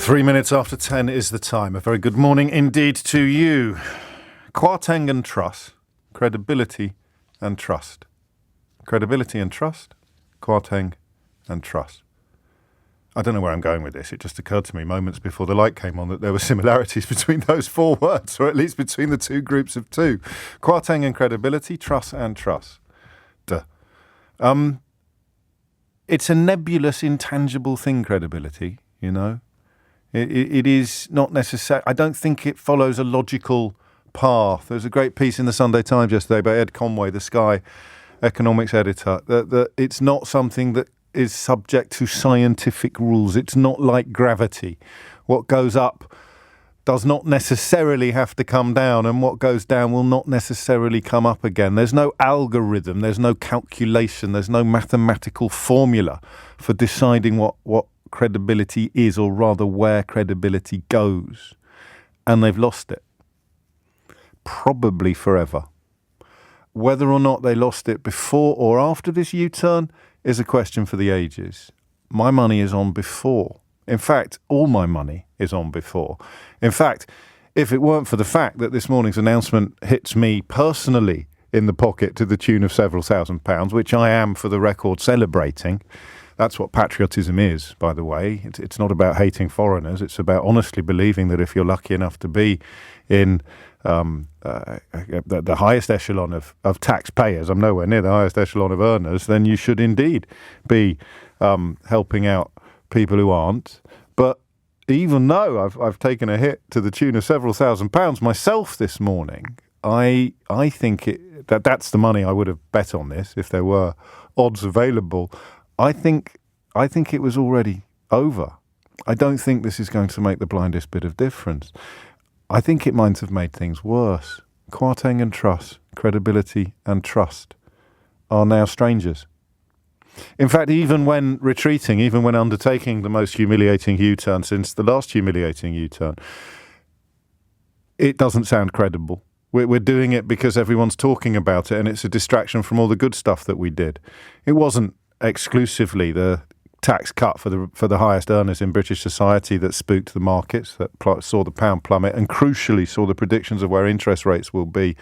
3 minutes after 10 is the time. A very good morning indeed to you. Kwarteng and trust. Credibility and trust. Credibility and trust. Kwarteng and trust. I don't know where I'm going with this. It just occurred to me moments before the light came on that there were similarities between those four words, or at least between the two groups of two. Kwarteng and credibility, trust and trust. Duh. It's a nebulous, intangible thing, credibility, you know. It is not necessary. I don't think it follows a logical path. There was a great piece in the Sunday Times yesterday by Ed Conway, the Sky economics editor, that it's not something that is subject to scientific rules. It's not like gravity. What goes up does not necessarily have to come down, and what goes down will not necessarily come up again. There's no algorithm, there's no calculation, there's no mathematical formula for deciding what credibility is, or rather where credibility goes. And they've lost it. Probably forever. Whether or not they lost it before or after this U-turn is a question for the ages. My money is on before. In fact, all my money is on before. In fact, if it weren't for the fact that this morning's announcement hits me personally in the pocket to the tune of several £1,000s, which I am, for the record, celebrating. That's what patriotism is, by the way. It's not about hating foreigners. It's about honestly believing that if you're lucky enough to be in the highest echelon of taxpayers, I'm nowhere near the highest echelon of earners, then you should indeed be helping out people who aren't. But even though I've taken a hit to the tune of several £1,000s myself this morning, I think that's the money I would have bet on this if there were odds available. I think it was already over. I don't think this is going to make the blindest bit of difference. I think it might have made things worse. Kwarteng and trust, credibility and trust, are now strangers. In fact, even when retreating, even when undertaking the most humiliating U-turn since the last humiliating U-turn, it doesn't sound credible. We're doing it because everyone's talking about it, and it's a distraction from all the good stuff that we did. It wasn't exclusively the tax cut for the highest earners in British society that spooked the markets, that saw the pound plummet, and crucially saw the predictions of where interest rates will be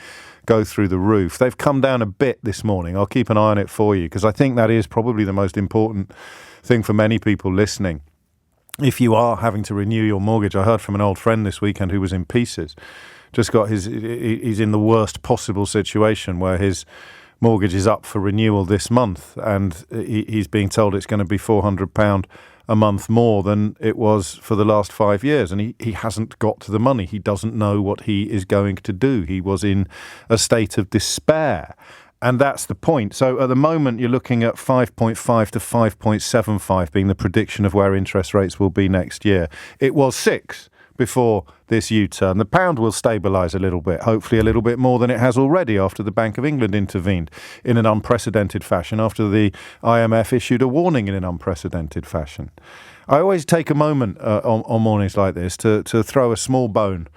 go through the roof. They've come down a bit this morning. I'll keep an eye on it for you, because I think that is probably the most important thing for many people listening. If you are having to renew your mortgage, I heard from an old friend this weekend who was in pieces. He's in the worst possible situation where his mortgage is up for renewal this month, and he's being told it's going to be £400 a month more than it was for the last 5 years, and he hasn't got to the money. He doesn't know what he is going to do. He was in a state of despair, and that's the point. So at the moment you're looking at 5.5 to 5.75 being the prediction of where interest rates will be next year. It was 6 before this U-turn. The pound will stabilise a little bit, hopefully a little bit more than it has already after the Bank of England intervened in an unprecedented fashion, after the IMF issued a warning in an unprecedented fashion. I always take a moment on mornings like this to throw a small bone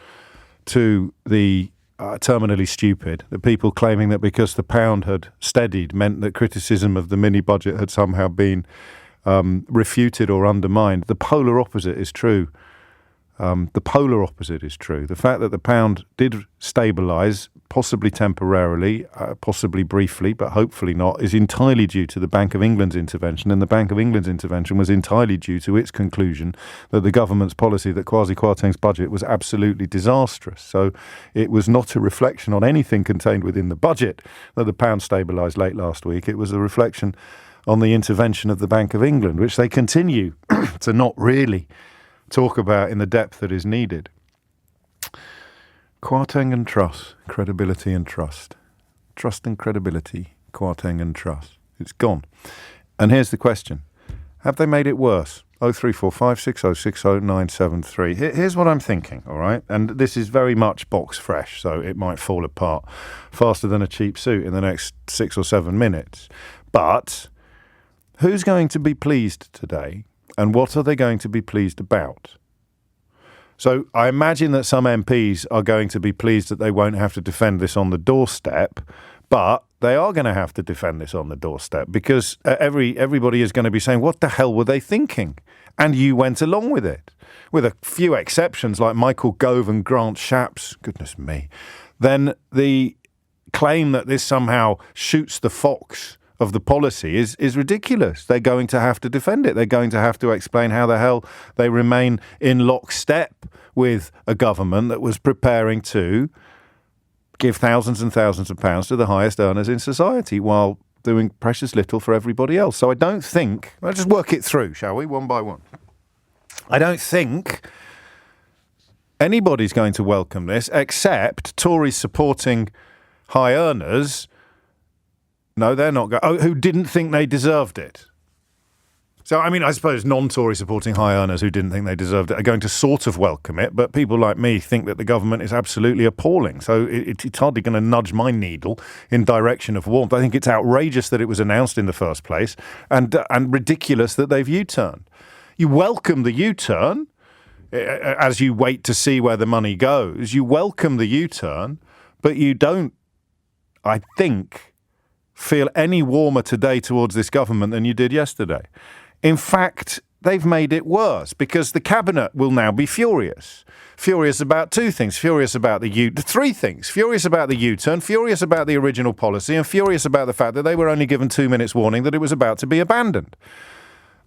to the terminally stupid, the people claiming that because the pound had steadied meant that criticism of the mini-budget had somehow been refuted or undermined. The polar opposite is true. The polar opposite is true. The fact that the pound did stabilise, possibly temporarily, possibly briefly, but hopefully not, is entirely due to the Bank of England's intervention. And the Bank of England's intervention was entirely due to its conclusion that the government's policy, that Kwasi Kwarteng's budget, was absolutely disastrous. So it was not a reflection on anything contained within the budget that the pound stabilised late last week. It was a reflection on the intervention of the Bank of England, which they continue to not really talk about in the depth that is needed. Kwarteng and trust, credibility and trust. Trust and credibility, Kwarteng and trust. It's gone. And here's the question. Have they made it worse? 0345 6060 973. Here's what I'm thinking, all right? And this is very much box fresh, so it might fall apart faster than a cheap suit in the next 6 or 7 minutes. But who's going to be pleased today? And what are they going to be pleased about? So I imagine that some MPs are going to be pleased that they won't have to defend this on the doorstep, But they are going to have to defend this on the doorstep because everybody is going to be saying, what the hell were they thinking? And you went along with it. With a few exceptions like Michael Gove and Grant Shapps, goodness me, then the claim that this somehow shoots the fox of the policy is ridiculous. They're going to have to defend it. They're going to have to explain how the hell they remain in lockstep with a government that was preparing to give thousands and thousands of pounds to the highest earners in society while doing precious little for everybody else. So I don't think, let's just work it through, shall we, one by one. I don't think anybody's going to welcome this except Tories supporting high earners. No, they're not going. Who didn't think they deserved it. So, I mean, I suppose non-Tory supporting high earners who didn't think they deserved it are going to sort of welcome it, but people like me think that the government is absolutely appalling. So it's hardly going to nudge my needle in direction of warmth. I think it's outrageous that it was announced in the first place and ridiculous that they've U-turned. You welcome the U-turn as you wait to see where the money goes. You welcome the U-turn, but you don't, I think, feel any warmer today towards this government than you did yesterday. In fact, they've made it worse because the cabinet will now be furious. Furious about two things. Furious about three things. Furious about the U-turn, furious about the original policy, and furious about the fact that they were only given 2 minutes warning that it was about to be abandoned.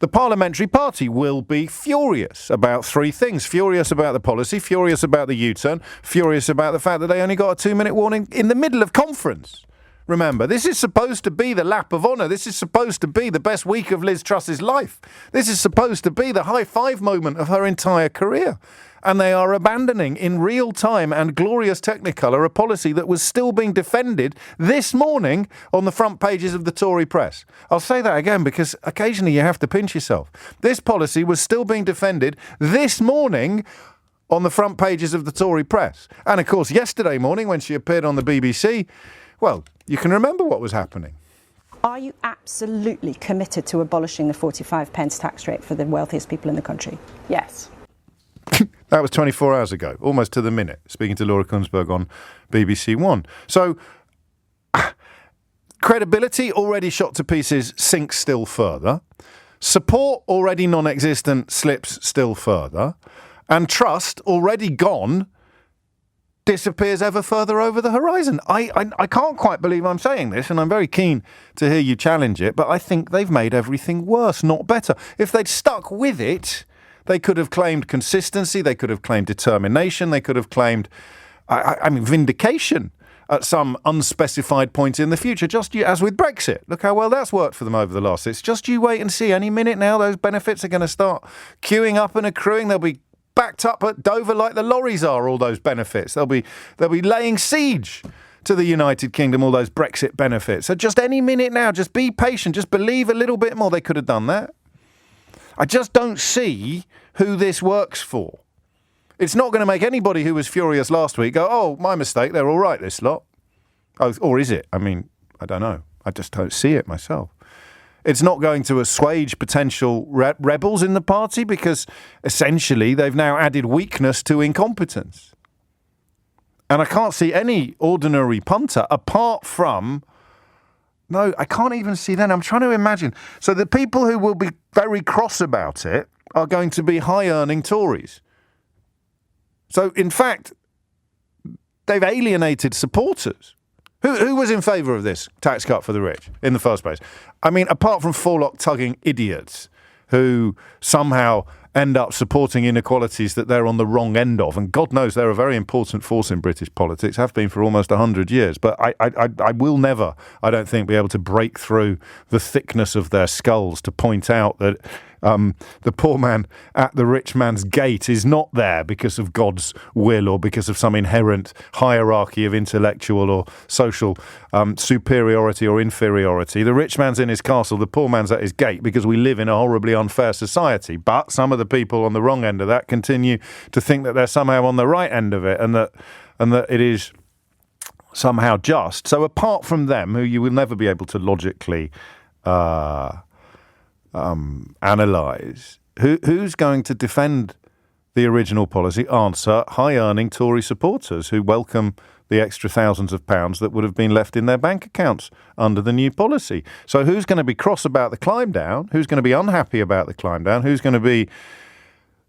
The parliamentary party will be furious about three things. Furious about the policy, furious about the U-turn, furious about the fact that they only got a 2-minute warning in the middle of conference. Remember, this is supposed to be the lap of honour. This is supposed to be the best week of Liz Truss's life. This is supposed to be the high five moment of her entire career. And they are abandoning in real time and glorious technicolor a policy that was still being defended this morning on the front pages of the Tory press. I'll say that again because occasionally you have to pinch yourself. This policy was still being defended this morning on the front pages of the Tory press. And of course, yesterday morning when she appeared on the BBC, well, you can remember what was happening. Are you absolutely committed to abolishing the 45 pence tax rate for the wealthiest people in the country? Yes. That was 24 hours ago, almost to the minute, speaking to Laura Kunsberg on BBC One. So, credibility already shot to pieces sinks still further. Support already non-existent slips still further. And trust already gone disappears ever further over the horizon. I can't quite believe I'm saying this, and I'm very keen to hear you challenge it, but I think they've made everything worse, not better. If they'd stuck with it, they could have claimed consistency, they could have claimed determination, they could have claimed, vindication at some unspecified point in the future, just as with Brexit. Look how well that's worked for them over the last. It's just you wait and see. Any minute now, those benefits are going to start queuing up and accruing. They'll be backed up at Dover like the lorries are, all those benefits. They'll be laying siege to the United Kingdom, all those Brexit benefits. So just any minute now, just be patient, just believe a little bit more. They could have done that. I just don't see who this works for. It's not going to make anybody who was furious last week go, oh, my mistake, they're all right, this lot. Oh, or is it? I mean, I don't know. I just don't see it myself. It's not going to assuage potential rebels in the party because essentially they've now added weakness to incompetence. And I can't see any ordinary punter apart from... No, I can't even see that. I'm trying to imagine. So the people who will be very cross about it are going to be high-earning Tories. So, in fact, they've alienated supporters. Who was in favour of this tax cut for the rich in the first place? I mean, apart from forelock-tugging idiots who somehow end up supporting inequalities that they're on the wrong end of, and God knows they're a very important force in British politics, have been for almost 100 years. But I will never, I don't think, be able to break through the thickness of their skulls to point out that the poor man at the rich man's gate is not there because of God's will or because of some inherent hierarchy of intellectual or social superiority or inferiority. The rich man's in his castle, the poor man's at his gate because we live in a horribly unfair society. But some of the people on the wrong end of that continue to think that they're somehow on the right end of it and that it is somehow just. So apart from them, who you will never be able to logically analyse, who's going to defend the original policy? Answer: high-earning Tory supporters who welcome the extra thousands of pounds that would have been left in their bank accounts under the new policy. So who's going to be cross about the climb down? Who's going to be unhappy about the climb down? Who's going to be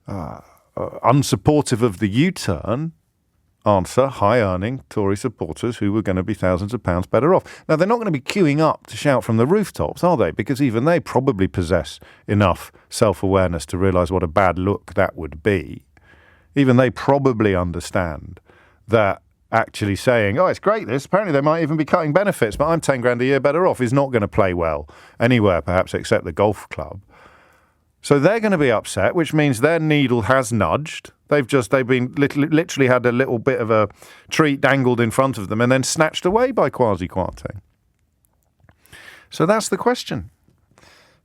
unsupportive of the U-turn? Answer, high-earning Tory supporters who were going to be thousands of pounds better off. Now, they're not going to be queuing up to shout from the rooftops, are they? Because even they probably possess enough self-awareness to realise what a bad look that would be. Even they probably understand that actually saying, oh, it's great this, apparently they might even be cutting benefits, but I'm 10 grand a year better off, is not going to play well anywhere, perhaps except the golf club. So they're going to be upset, which means their needle has nudged. They've been literally had a little bit of a treat dangled in front of them and then snatched away by Kwarteng. So that's the question.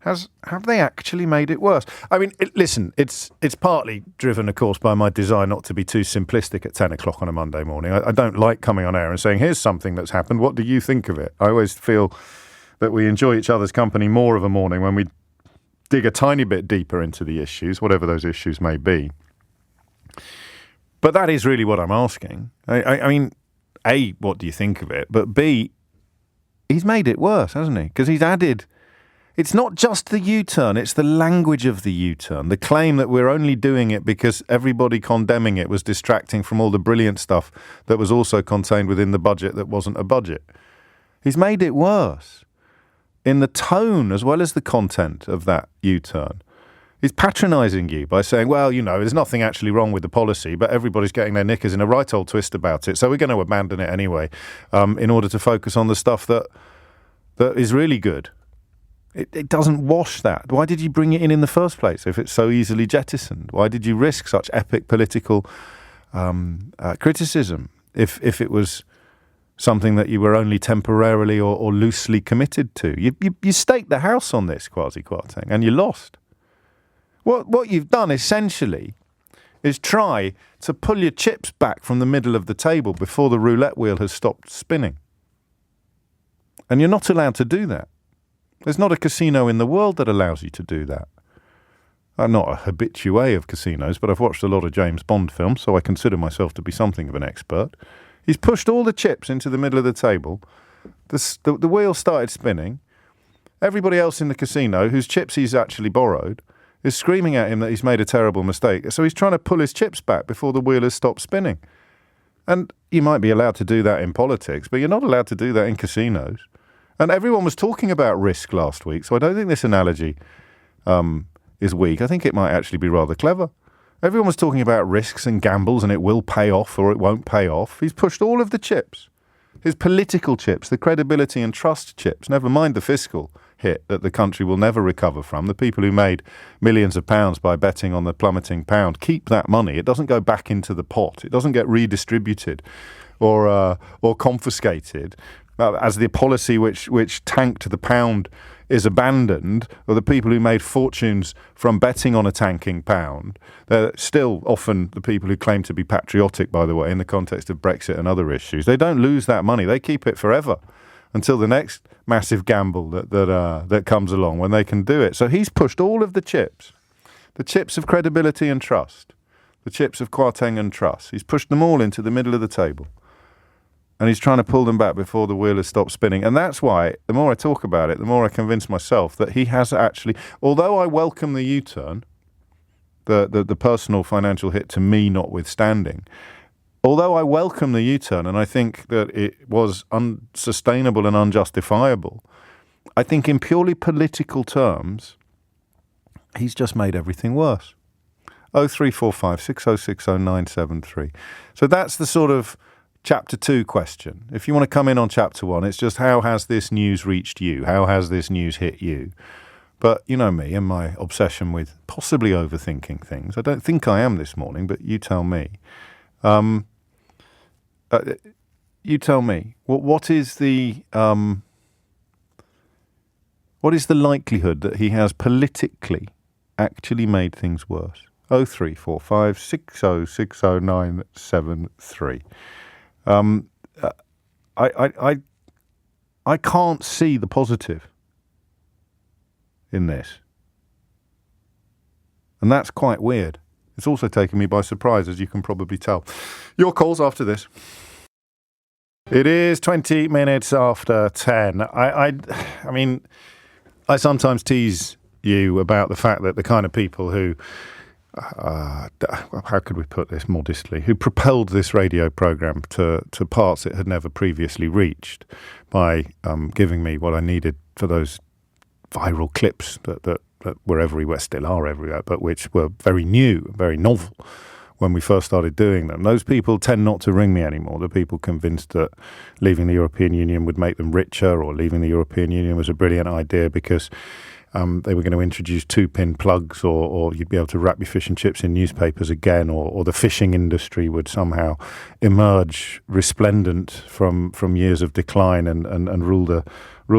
Have they actually made it worse? I mean, listen, it's partly driven, of course, by my desire not to be too simplistic at 10 o'clock on a Monday morning. I don't like coming on air and saying, here's something that's happened. What do you think of it? I always feel that we enjoy each other's company more of a morning when we dig a tiny bit deeper into the issues, whatever those issues may be. But that is really what I'm asking. I mean, A, what do you think of it? But B, he's made it worse, hasn't he? Because he's added, it's not just the U-turn, it's the language of the U-turn, the claim that we're only doing it because everybody condemning it was distracting from all the brilliant stuff that was also contained within the budget that wasn't a budget. He's made it worse in the tone as well as the content of that U-turn. He's patronising you by saying, well, you know, there's nothing actually wrong with the policy, but everybody's getting their knickers in a right old twist about it, so we're going to abandon it anyway in order to focus on the stuff that is really good. It doesn't wash that. Why did you bring it in the first place if it's so easily jettisoned? Why did you risk such epic political criticism if it was something that you were only temporarily or loosely committed to? You staked the house on this, Kwarteng, and you lost. What you've done essentially is try to pull your chips back from the middle of the table before the roulette wheel has stopped spinning. And you're not allowed to do that. There's not a casino in the world that allows you to do that. I'm not a habitué of casinos, but I've watched a lot of James Bond films, so I consider myself to be something of an expert. He's pushed all the chips into the middle of the table. The wheel started spinning. Everybody else in the casino, whose chips he's actually borrowed, is screaming at him that he's made a terrible mistake. So he's trying to pull his chips back before the wheel has stopped spinning. And you might be allowed to do that in politics, but you're not allowed to do that in casinos. And everyone was talking about risk last week, so I don't think this analogy is weak. I think it might actually be rather clever. Everyone was talking about risks and gambles and it will pay off or it won't pay off. He's pushed all of the chips, his political chips, the credibility and trust chips, never mind the fiscal hit that the country will never recover from. The people who made millions of pounds by betting on the plummeting pound keep that money. It doesn't go back into the pot. It doesn't get redistributed or confiscated as the policy which tanked the pound is abandoned, or the people who made fortunes from betting on a tanking pound. They're still often the people who claim to be patriotic, by the way, in the context of Brexit and other issues. They don't lose that money. They keep it forever until the next massive gamble that comes along when they can do it. So he's pushed all of the chips of credibility and trust, the chips of Kwarteng and trust. He's pushed them all into the middle of the table. And he's trying to pull them back before the wheel has stopped spinning. And that's why, the more I talk about it, the more I convince myself that he has actually, although I welcome the U-turn, the personal financial hit to me notwithstanding, although I welcome the U-turn and I think that it was unsustainable and unjustifiable, I think in purely political terms, he's just made everything worse. 0345 6060 973. So that's the sort of Chapter 2 question. If you want to come in on Chapter 1, it's just how has this news reached you? How has this news hit you? But you know me and my obsession with possibly overthinking things. I don't think I am this morning, but you tell me. You tell me. What is the likelihood that he has politically actually made things worse? 0345 6060 973. I can't see the positive in this. And that's quite weird. It's also taken me by surprise, as you can probably tell. Your calls after this. It is 20 minutes after 10. I mean, I sometimes tease you about the fact that the kind of people who, how could we put this modestly, who propelled this radio programme to parts it had never previously reached by giving me what I needed for those viral clips that were everywhere, still are everywhere, but which were very new, very novel when we first started doing them. Those people tend not to ring me anymore. The people convinced that leaving the European Union would make them richer, or leaving the European Union was a brilliant idea because they were going to introduce 2-pin plugs, or you'd be able to wrap your fish and chips in newspapers again, or the fishing industry would somehow emerge resplendent from years of decline and rule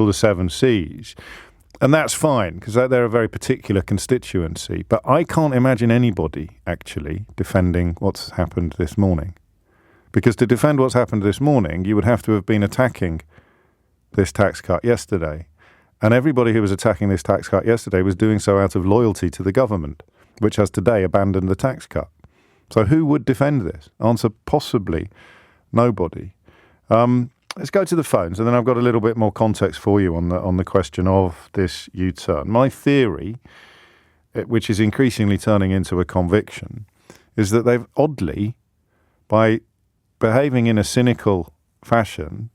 the seven seas. And that's fine, because they're a very particular constituency. But I can't imagine anybody actually defending what's happened this morning. Because to defend what's happened this morning, you would have to have been attacking this tax cut yesterday. And everybody who was attacking this tax cut yesterday was doing so out of loyalty to the government, which has today abandoned the tax cut. So who would defend this? Answer, possibly nobody. Let's go to the phones, and then I've got a little bit more context for you on the question of this U-turn. My theory, which is increasingly turning into a conviction, is that they've oddly, by behaving in a cynical fashion,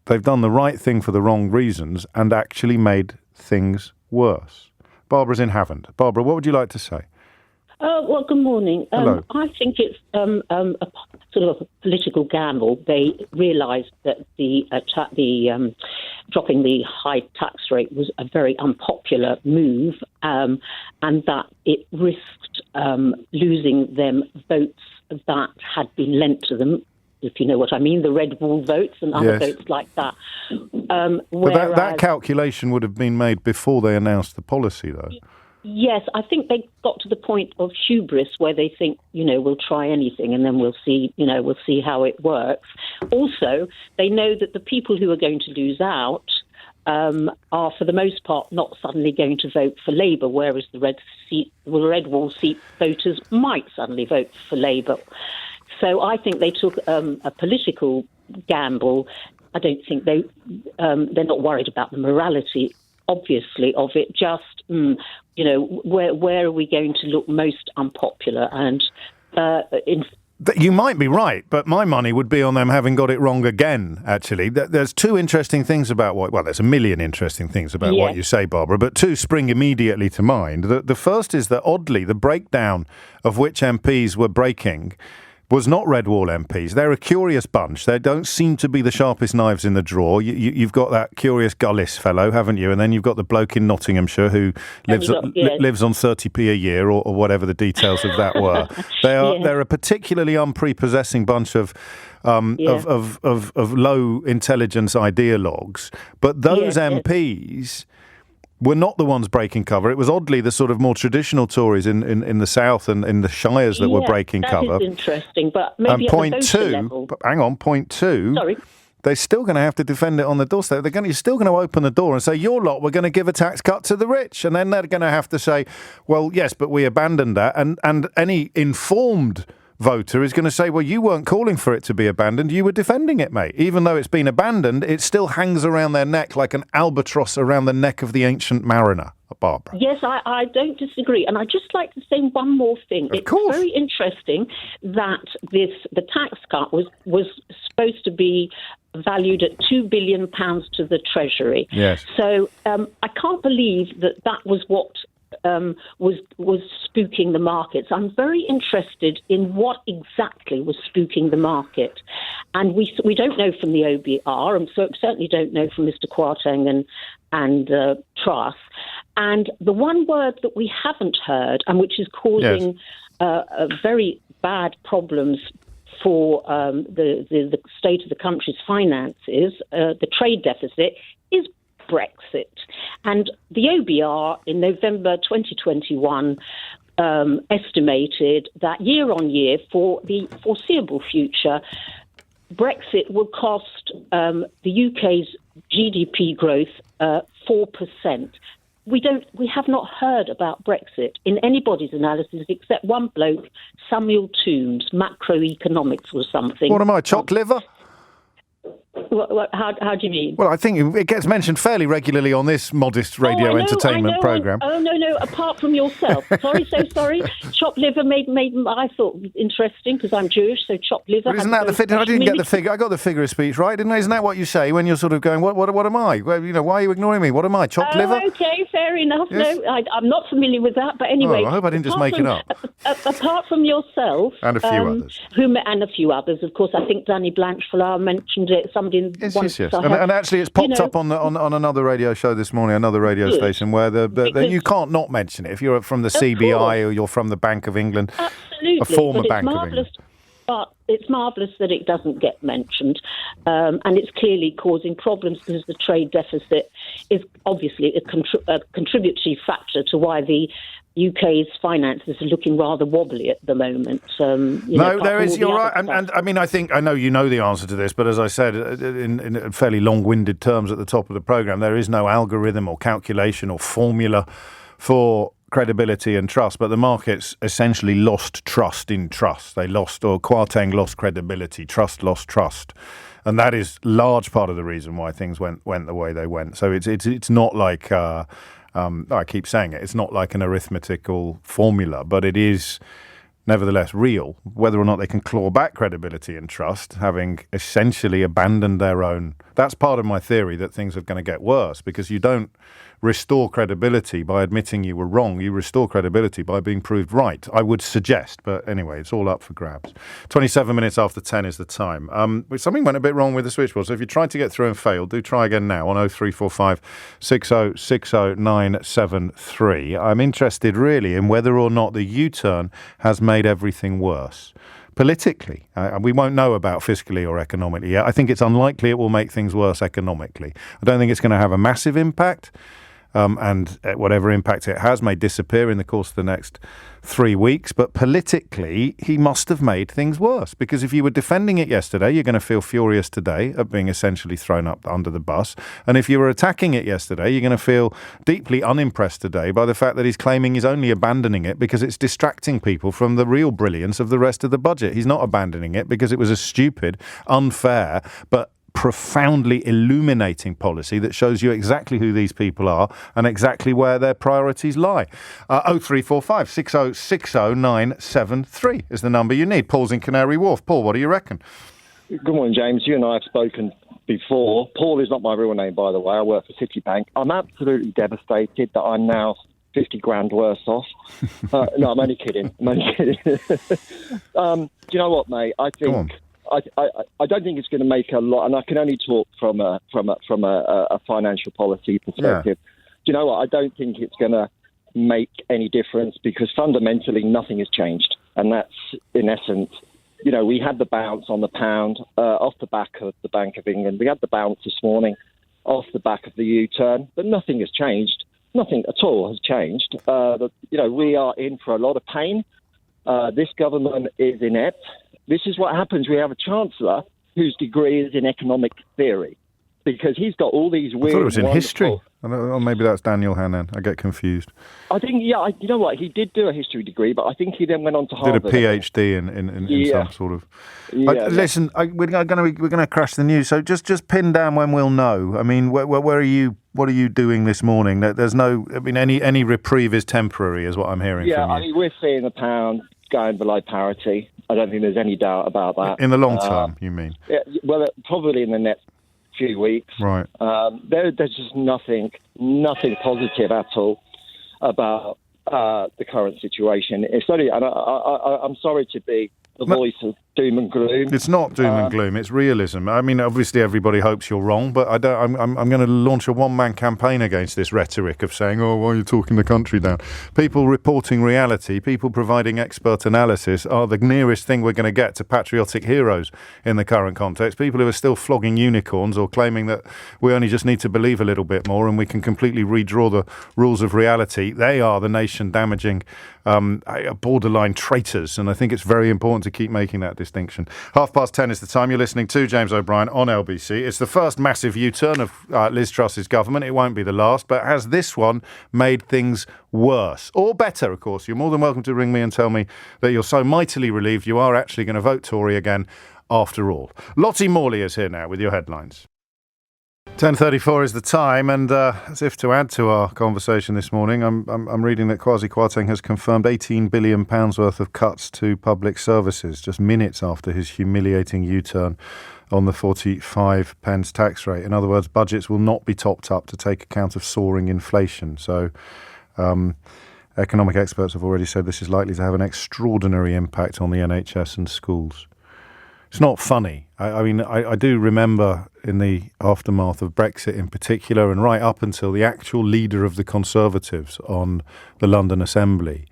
they've done the right thing for the wrong reasons and actually made things worse. Barbara's in Havant. Barbara, what would you like to say? Well, good morning. Hello. I think it's a sort of a political gamble. They realised that the dropping the high tax rate was a very unpopular move, and that it risked losing them votes that had been lent to them, if you know what I mean, the red wall votes and other votes like that. But that calculation would have been made before they announced the policy, though. Yes, I think they got to the point of hubris where they think, we'll try anything and then we'll see how it works. Also, they know that the people who are going to lose out are, for the most part, not suddenly going to vote for Labour, whereas the red wall seat voters might suddenly vote for Labour. So I think they took a political gamble. I don't think they're not worried about the morality, obviously, of it. Just where are we going to look most unpopular? And you might be right, but my money would be on them having got it wrong again, actually. There's two interesting things about there's a million interesting things about what you say, Barbara, but two spring immediately to mind. The first is that, oddly, the breakdown of which MPs were breaking was not Red Wall MPs. They're a curious bunch. They don't seem to be the sharpest knives in the drawer. You've got that curious Gullis fellow, haven't you? And then you've got the bloke in Nottinghamshire who lives on 30p a year, or whatever the details of that were. They're a particularly unprepossessing bunch of low intelligence ideologues. But those MPs were not the ones breaking cover. It was oddly the sort of more traditional Tories in the south and in the shires that were breaking cover. That is interesting, but maybe at the voter level. Hang on, point two. Sorry. They're still going to have to defend it on the doorstep. You're still going to open the door and say, your lot, we're going to give a tax cut to the rich. And then they're going to have to say, well, yes, but we abandoned that. And any informed voter is going to say, well, you weren't calling for it to be abandoned, you were defending it, mate. Even though it's been abandoned, it still hangs around their neck like an albatross around the neck of the ancient mariner. Barbara. Yes, I don't disagree. And I'd just like to say one more thing. Of course. It's very interesting that the tax cut was supposed to be valued at £2 billion to the Treasury. Yes. So I can't believe that was what was spooking the markets. I'm very interested in what exactly was spooking the market. And we don't know from the OBR, and so certainly don't know from Mr. Kwarteng and Truss. And the one word that we haven't heard, and which is causing very bad problems for the state of the country's finances, the trade deficit, is Brexit. And the OBR in November 2021 estimated that year on year for the foreseeable future, Brexit will cost the UK's GDP growth 4%. We have not heard about Brexit in anybody's analysis except one bloke, Samuel Toombs, macroeconomics or something. What am I, chopped liver? How do you mean? Well, I think it gets mentioned fairly regularly on this modest radio entertainment programme. No. Apart from yourself. Sorry. Chopped liver made I thought interesting because I'm Jewish, so chopped liver. But isn't that the figure? I didn't get the figure. I got the figure of speech right, didn't I? Isn't that what you say when you're sort of going, what am I? Well, why are you ignoring me? What am I? Chopped liver? Okay, fair enough. Yes. No, I'm not familiar with that. But anyway, I hope I didn't just make it up. Apart from yourself and a few others, and a few others, of course. I think Danny Blanchflower mentioned it. Somebody yes. And actually, it's popped up on another radio show this morning, another radio station where you can't not mention it if you're from the CBI or you're from the Bank of England, absolutely, a former Bank of England. But it's marvellous that it doesn't get mentioned, and it's clearly causing problems because the trade deficit is obviously a contributory factor to why the UK's finances are looking rather wobbly at the moment. There is. You're right, and I mean, I know you know the answer to this, but as I said in fairly long-winded terms at the top of the programme, there is no algorithm or calculation or formula for credibility and trust, but the markets essentially lost trust in trust. Kwarteng lost credibility, trust lost trust, and that is large part of the reason why things went the way they went. So it's not like I keep saying it. It's not like an arithmetical formula, but it is nevertheless real. Whether or not they can claw back credibility and trust, having essentially abandoned their own. That's part of my theory that things are going to get worse because you don't restore credibility by admitting you were wrong. You restore credibility by being proved right, I would suggest. But anyway, it's all up for grabs. 27 minutes after 10 is the time. Something went a bit wrong with the switchboard. So if you tried to get through and failed, do try again now on 0345 6060 973. I'm interested really in whether or not the U-turn has made everything worse. Politically, we won't know about fiscally or economically yet. I think it's unlikely it will make things worse economically. I don't think it's going to have a massive impact. And whatever impact it has may disappear in the course of the next 3 weeks. But politically, he must have made things worse. Because if you were defending it yesterday, you're going to feel furious today at being essentially thrown up under the bus. And if you were attacking it yesterday, you're going to feel deeply unimpressed today by the fact that he's claiming he's only abandoning it because it's distracting people from the real brilliance of the rest of the budget. He's not abandoning it because it was a stupid, unfair, but profoundly illuminating policy that shows you exactly who these people are and exactly where their priorities lie. 0345 6060 973 is the number you need. Paul's in Canary Wharf. Paul, what do you reckon? Good morning, James. You and I have spoken before. Paul is not my real name, by the way. I work for Citibank. I'm absolutely devastated that I'm now 50 grand worse off. No, I'm only kidding. Do you know what, mate? I think I don't think it's going to make a lot, and I can only talk from a financial policy perspective. Yeah. Do you know what? I don't think it's going to make any difference because fundamentally nothing has changed, and that's in essence. We had the bounce on the pound off the back of the Bank of England. We had the bounce this morning off the back of the U-turn, but nothing has changed. Nothing at all has changed. We are in for a lot of pain. This government is inept. This is what happens. We have a chancellor whose degree is in economic theory because he's got all these weird... I thought it was in history. Or maybe that's Daniel Hannan. I get confused. I think, you know what? He did do a history degree, but I think he then went on to Harvard. Did a PhD in some sort of... Listen, we're going to crash the news, so just pin down when we'll know. I mean, where are you... What are you doing this morning? There's no... I mean, any reprieve is temporary, is what I'm hearing from you. Yeah, I mean, we're seeing the pound going below parity. I don't think there's any doubt about that. In the long term, you mean? Yeah, well, probably in the next few weeks. Right. There's just nothing positive at all about the current situation. It's only, and I'm sorry to be the voice of doom and gloom. It's not doom and gloom. It's realism. I mean, obviously, everybody hopes you're wrong, but I'm going to launch a one-man campaign against this rhetoric of saying, "Oh, why are you talking the country down?" People reporting reality, people providing expert analysis, are the nearest thing we're going to get to patriotic heroes in the current context. People who are still flogging unicorns or claiming that we only just need to believe a little bit more and we can completely redraw the rules of reality. They are the nation-damaging, borderline traitors, and I think it's very important to keep making that distinction. 10:30 is the time. You're listening to James O'Brien on LBC. It's the first massive U-turn of Liz Truss's government. It won't be the last, but has this one made things worse or better? Of course, you're more than welcome to ring me and tell me that you're so mightily relieved you are actually going to vote Tory again after all. Lottie Morley is here now with your headlines. 10:34 is the time, and as if to add to our conversation this morning, I'm reading that Kwarteng has confirmed £18 billion worth of cuts to public services just minutes after his humiliating U-turn on the 45 pence tax rate. In other words, budgets will not be topped up to take account of soaring inflation. So economic experts have already said this is likely to have an extraordinary impact on the NHS and schools. It's not funny. I do remember in the aftermath of Brexit in particular, and right up until the actual leader of the Conservatives on the London Assembly.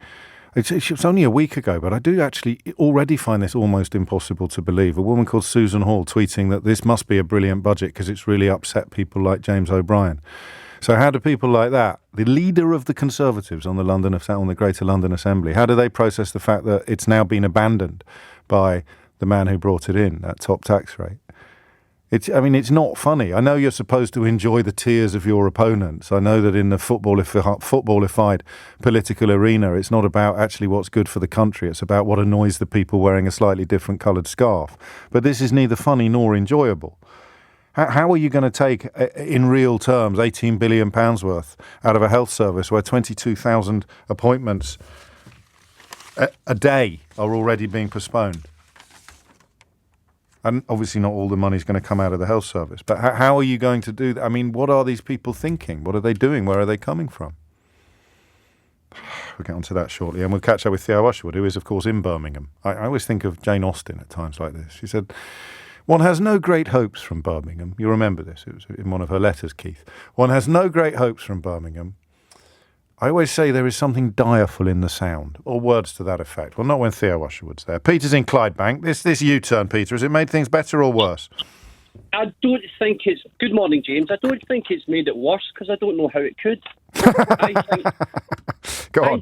It's only a week ago, but I do actually already find this almost impossible to believe. A woman called Susan Hall tweeting that this must be a brilliant budget because it's really upset people like James O'Brien. So how do people like that, the leader of the Conservatives on the Greater London Assembly, how do they process the fact that it's now been abandoned by the man who brought it in, that top tax rate? It's not funny. I know you're supposed to enjoy the tears of your opponents. I know that in the footballified political arena, it's not about actually what's good for the country. It's about what annoys the people wearing a slightly different coloured scarf. But this is neither funny nor enjoyable. How are you going to take, in real terms, £18 billion worth out of a health service where 22,000 appointments a day are already being postponed? And obviously not all the money's going to come out of the health service. But how are you going to do that? I mean, what are these people thinking? What are they doing? Where are they coming from? We'll get onto that shortly. And we'll catch up with Theo Usherwood, who is, of course, in Birmingham. I always think of Jane Austen at times like this. She said, "One has no great hopes from Birmingham." You remember this. It was in one of her letters, Keith. "One has no great hopes from Birmingham. I always say there is something direful in the sound," or words to that effect. Well, not when Theo Usherwood's there. Peter's in Clydebank. This U-turn, Peter, has it made things better or worse? I don't think it's... Good morning, James. I don't think it's made it worse because I don't know how it could. I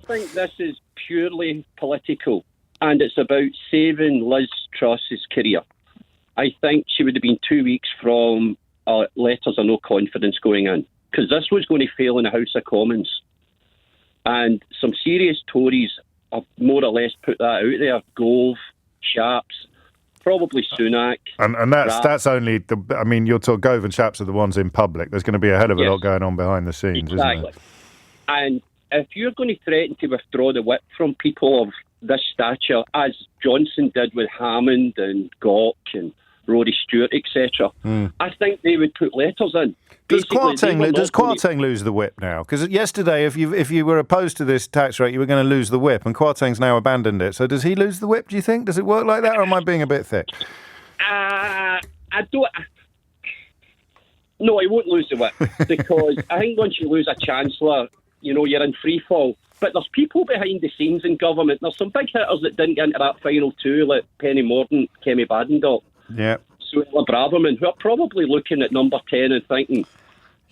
think this is purely political, and it's about saving Liz Truss's career. I think she would have been 2 weeks from letters of no confidence going in, because this was going to fail in the House of Commons. And some serious Tories have more or less put that out there. Gove, Sharps, probably Sunak. And that's only you're talking Gove and Sharps are the ones in public. There's going to be a hell of a lot going on behind the scenes, exactly. Isn't there? And if you're going to threaten to withdraw the whip from people of this stature, as Johnson did with Hammond and Gawk and Rory Stewart, etc., I think they would put letters in. Does Kwarteng lose the whip now? Because yesterday, if you were opposed to this tax rate, you were going to lose the whip, and Kwarteng's now abandoned it. So does he lose the whip, do you think? Does it work like that, or am I being a bit thick? I don't... No, he won't lose the whip, because I think once you lose a Chancellor, you're in free fall. But there's people behind the scenes in government. There's some big hitters that didn't get into that final two, like Penny Mordaunt, Kemi Badenoch. Yeah. Suella Braverman, who are probably looking at number 10 and thinking...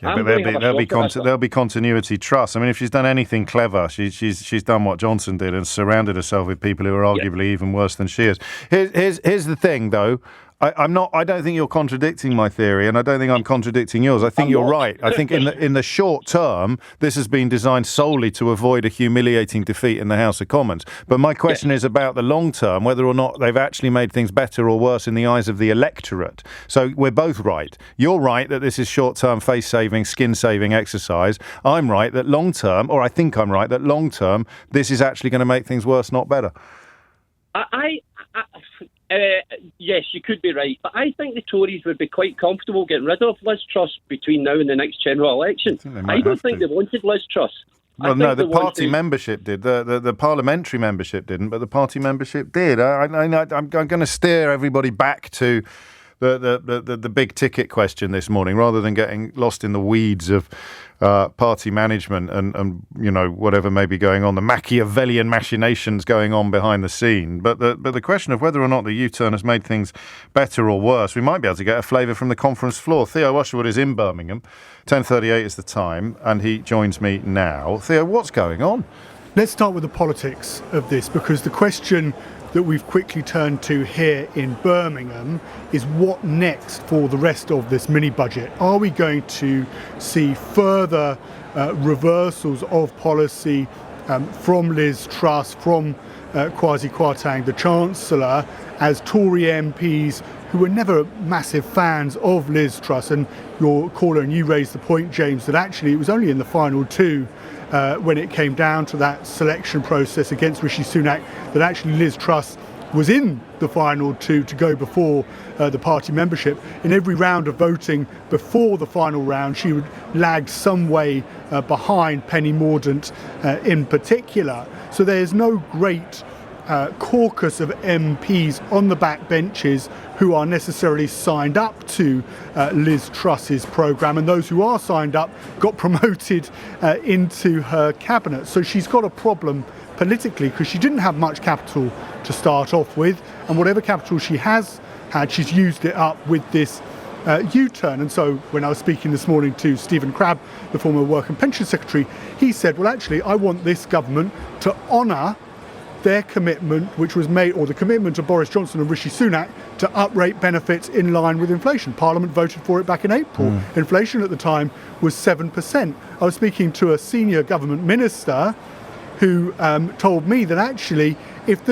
Yeah, but there'll be continuity trust. I mean, if she's done anything clever, she's done what Johnson did and surrounded herself with people who are arguably even worse than she is. Here's the thing, though. I don't think you're contradicting my theory, and I don't think I'm contradicting yours. I think you're right. I think in the short term, this has been designed solely to avoid a humiliating defeat in the House of Commons. But my question is about the long term, whether or not they've actually made things better or worse in the eyes of the electorate. So we're both right. You're right that this is short-term face-saving, skin-saving exercise. I'm right that long-term, or I think I'm right that long-term, this is actually going to make things worse, not better. Yes, you could be right, but I think the Tories would be quite comfortable getting rid of Liz Truss between now and the next general election. I don't think they wanted Liz Truss. Well, no, the party membership did. The parliamentary membership didn't, but the party membership did. I'm going to steer everybody back to the big ticket question this morning, rather than getting lost in the weeds of party management and whatever may be going on, the Machiavellian machinations going on behind the scene. But the question of whether or not the U-turn has made things better or worse, we might be able to get a flavour from the conference floor. Theo Usherwood is in Birmingham. 10:38 is the time, and he joins me now. Theo, what's going on? Let's start with the politics of this, because the question that we've quickly turned to here in Birmingham is what next for the rest of this mini-budget? Are we going to see further reversals of policy from Liz Truss, from Kwasi Kwarteng, the Chancellor, as Tory MPs who were never massive fans of Liz Truss. And your caller and you raised the point, James, that actually it was only in the final two when it came down to that selection process against Rishi Sunak that actually Liz Truss was in the final two to go before the party membership. In every round of voting before the final round, she would lag some way behind Penny Mordaunt in particular. So there's no great caucus of MPs on the backbenches who are necessarily signed up to Liz Truss's programme, and those who are signed up got promoted into her cabinet. So she's got a problem politically because she didn't have much capital to start off with, and whatever capital she has had, she's used it up with this U-turn. And so when I was speaking this morning to Stephen Crabb, the former Work and Pension Secretary, he said, well, actually, I want this government to honour their commitment, which was made, or the commitment of Boris Johnson and Rishi Sunak, to uprate benefits in line with inflation. Parliament voted for it back in April. Inflation at the time was 7%. I was speaking to a senior government minister who told me that actually if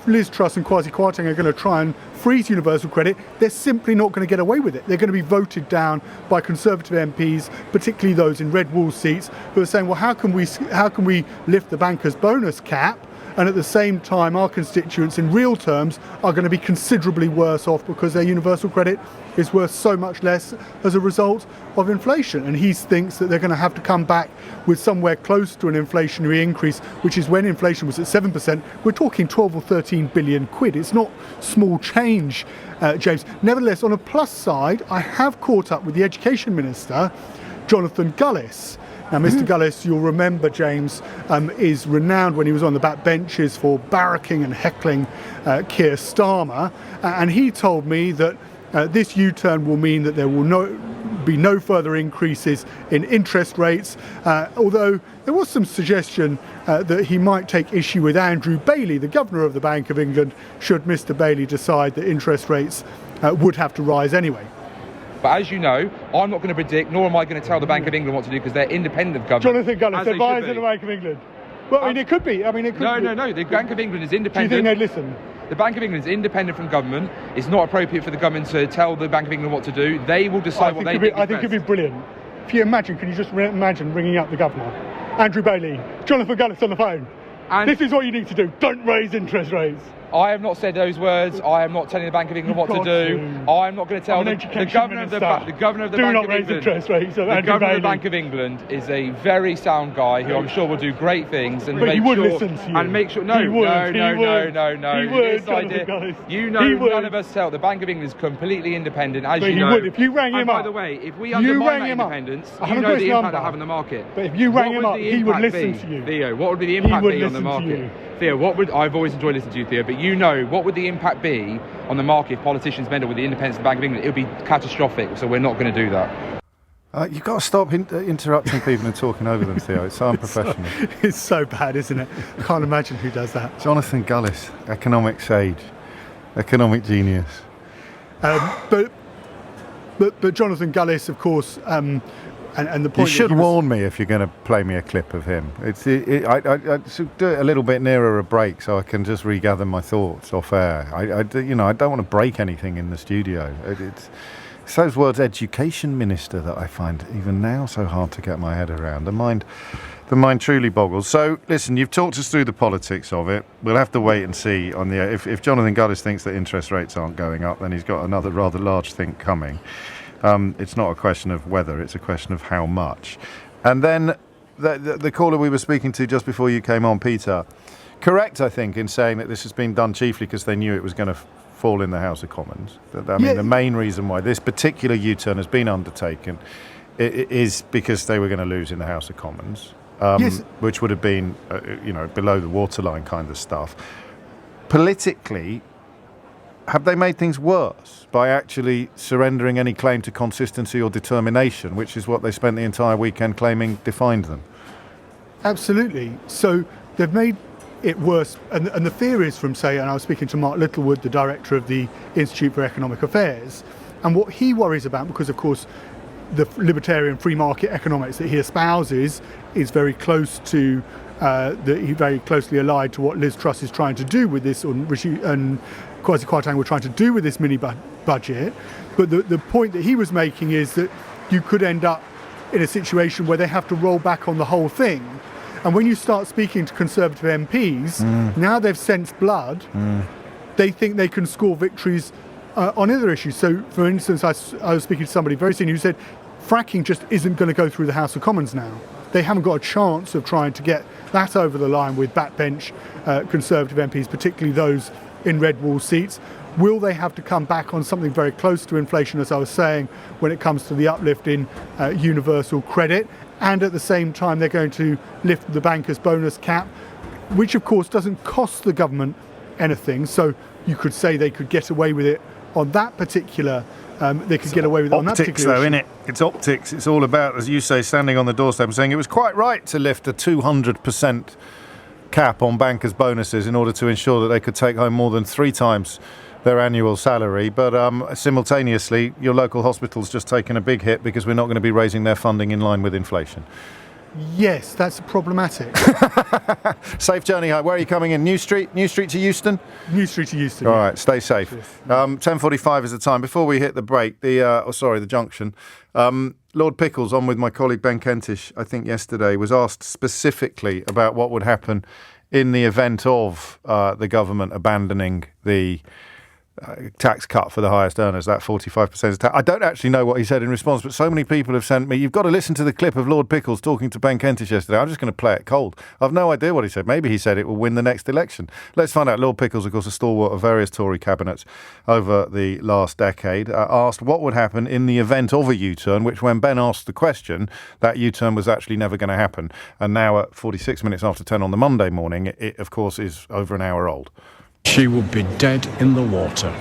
Liz Truss and Kwasi Kwarteng are going to try and freeze universal credit, they're simply not going to get away with it. They're going to be voted down by Conservative MPs, particularly those in red wall seats, who are saying, well, how can we lift the bankers' bonus cap? And at the same time, our constituents in real terms are going to be considerably worse off because their universal credit is worth so much less as a result of inflation. And he thinks that they're going to have to come back with somewhere close to an inflationary increase, which is when inflation was at 7%. We're talking 12 or 13 billion quid. It's not small change, James. Nevertheless, on a plus side, I have caught up with the Education Minister, Jonathan Gullis. Now, Mr. Gullis, you'll remember, James, is renowned when he was on the back benches for barracking and heckling Keir Starmer. And he told me that this U-turn will mean that there will be no further increases in interest rates, although there was some suggestion that he might take issue with Andrew Bailey, the Governor of the Bank of England, should Mr. Bailey decide that interest rates would have to rise anyway. But as you know, I'm not going to predict, nor am I going to tell the Bank of England what to do because they're independent of government. Jonathan Gullis, advisor of the Bank of England. Well, I mean, it could be. No. The Bank of England is independent. Do you think they'd listen? The Bank of England is independent from government. It's not appropriate for the government to tell the Bank of England what to do. They will decide what they think is best. I think it'd be brilliant. If you imagine, can you just imagine ringing up the governor? Andrew Bailey, Jonathan Gullis on the phone. And this is what you need to do. Don't raise interest rates. I have not said those words. I am not telling the Bank of England what to do. I am not going to tell the governor of the Bank of England. Do not raise interest rates. The governor of the Bank of England is a very sound guy who I'm sure will do great things and he would listen to you. And make sure. No. He would. This idea, you know, none of us tell. The Bank of England is completely independent, as you know. He would. If you rang him up. By the way, if we undermine that independence, you know the impact I have on the market. But if you rang him up, he would listen to you. Theo, what would be the impact be on the market? Theo, I've always enjoyed listening to you, Theo, but you know, what would the impact be on the market if politicians meddle with the independence of the Bank of England? It would be catastrophic, so we're not going to do that. You've got to stop interrupting people and talking over them, Theo. It's so unprofessional. It's so bad, isn't it? I can't imagine who does that. Jonathan Gullis, economic sage, economic genius. But Jonathan Gullis, of course, and the point. You should warn me if you're going to play me a clip of him. I should do it a little bit nearer a break so I can just regather my thoughts off air. I don't want to break anything in the studio. It's those words, education minister, that I find even now so hard to get my head around. The mind truly boggles. So, listen, you've talked us through the politics of it. We'll have to wait and see on the if Jonathan Gullis thinks that interest rates aren't going up, then he's got another rather large thing coming. It's not a question of whether, it's a question of how much. And then the caller we were speaking to just before you came on, Peter, correct, I think, in saying that this has been done chiefly because they knew it was going to fall in the House of Commons. The main reason why this particular U-turn has been undertaken is because they were going to lose in the House of Commons, which would have been, below the waterline kind of stuff. Politically, have they made things worse by actually surrendering any claim to consistency or determination, which is what they spent the entire weekend claiming defined them? Absolutely. So they've made it worse. And the fear is from, say, and I was speaking to Mark Littlewood, the director of the Institute for Economic Affairs, and what he worries about, because, of course, the libertarian free market economics that he espouses is very close to that he very closely allied to what Liz Truss is trying to do with this, and Kwasi Kwarteng were trying to do with this mini budget. But the point that he was making is that you could end up in a situation where they have to roll back on the whole thing. And when you start speaking to Conservative MPs, now they've sensed blood, they think they can score victories on other issues. So, for instance, I was speaking to somebody very senior who said fracking just isn't going to go through the House of Commons now. They haven't got a chance of trying to get that over the line with backbench Conservative MPs, particularly those in red wall seats. Will they have to come back on something very close to inflation, as I was saying, when it comes to the uplift in universal credit? And at the same time, they're going to lift the bankers' bonus cap, which of course doesn't cost the government anything. So you could say they could get away with it on that particular. They could get away with it on that particular optics, though, issue. innit? It's optics. It's all about, as you say, standing on the doorstep and saying it was quite right to lift a 200% cap on bankers' bonuses in order to ensure that they could take home more than 3 times their annual salary, but simultaneously your local hospital's just taken a big hit because we're not going to be raising their funding in line with inflation. Yes, that's problematic. Safe journey home. Where are you coming in? New Street to Euston? New Street to Euston. All right, stay safe. 10:45 is the time. Before we hit the break, the junction, Lord Pickles, on with my colleague Ben Kentish, I think yesterday, was asked specifically about what would happen in the event of the government abandoning the tax cut for the highest earners, that 45% tax. I don't actually know what he said in response, but so many people have sent me, you've got to listen to the clip of Lord Pickles talking to Ben Kentish yesterday. I'm just going to play it cold. I've no idea what he said. Maybe he said it will win the next election. Let's find out. Lord Pickles, of course, a stalwart of various Tory cabinets over the last decade, asked what would happen in the event of a U-turn, which when Ben asked the question, that U-turn was actually never going to happen. And now at 46 minutes after 10 on the Monday morning, it of course is over an hour old. She would be dead in the water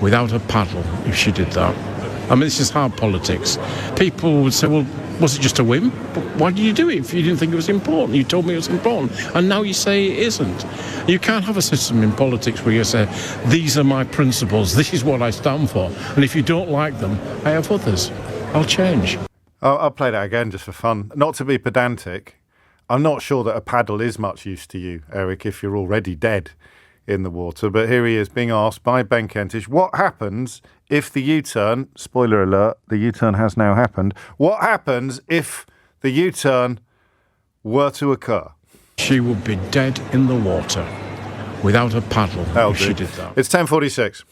without a paddle if she did that. I mean, this is hard politics. People would say, well, was it just a whim? But why did you do it if you didn't think it was important? You told me it was important, and now you say it isn't. You can't have a system in politics where you say, these are my principles, this is what I stand for, and if you don't like them, I have others. I'll change. I'll play that again just for fun. Not to be pedantic, I'm not sure that a paddle is much use to you, Eric, if you're already dead in the water. But here he is being asked by Ben Kentish, what happens if the U-turn, spoiler alert, the U-turn has now happened, what happens if the U-turn were to occur? She would be dead in the water without a paddle if she did that. It's 10:46.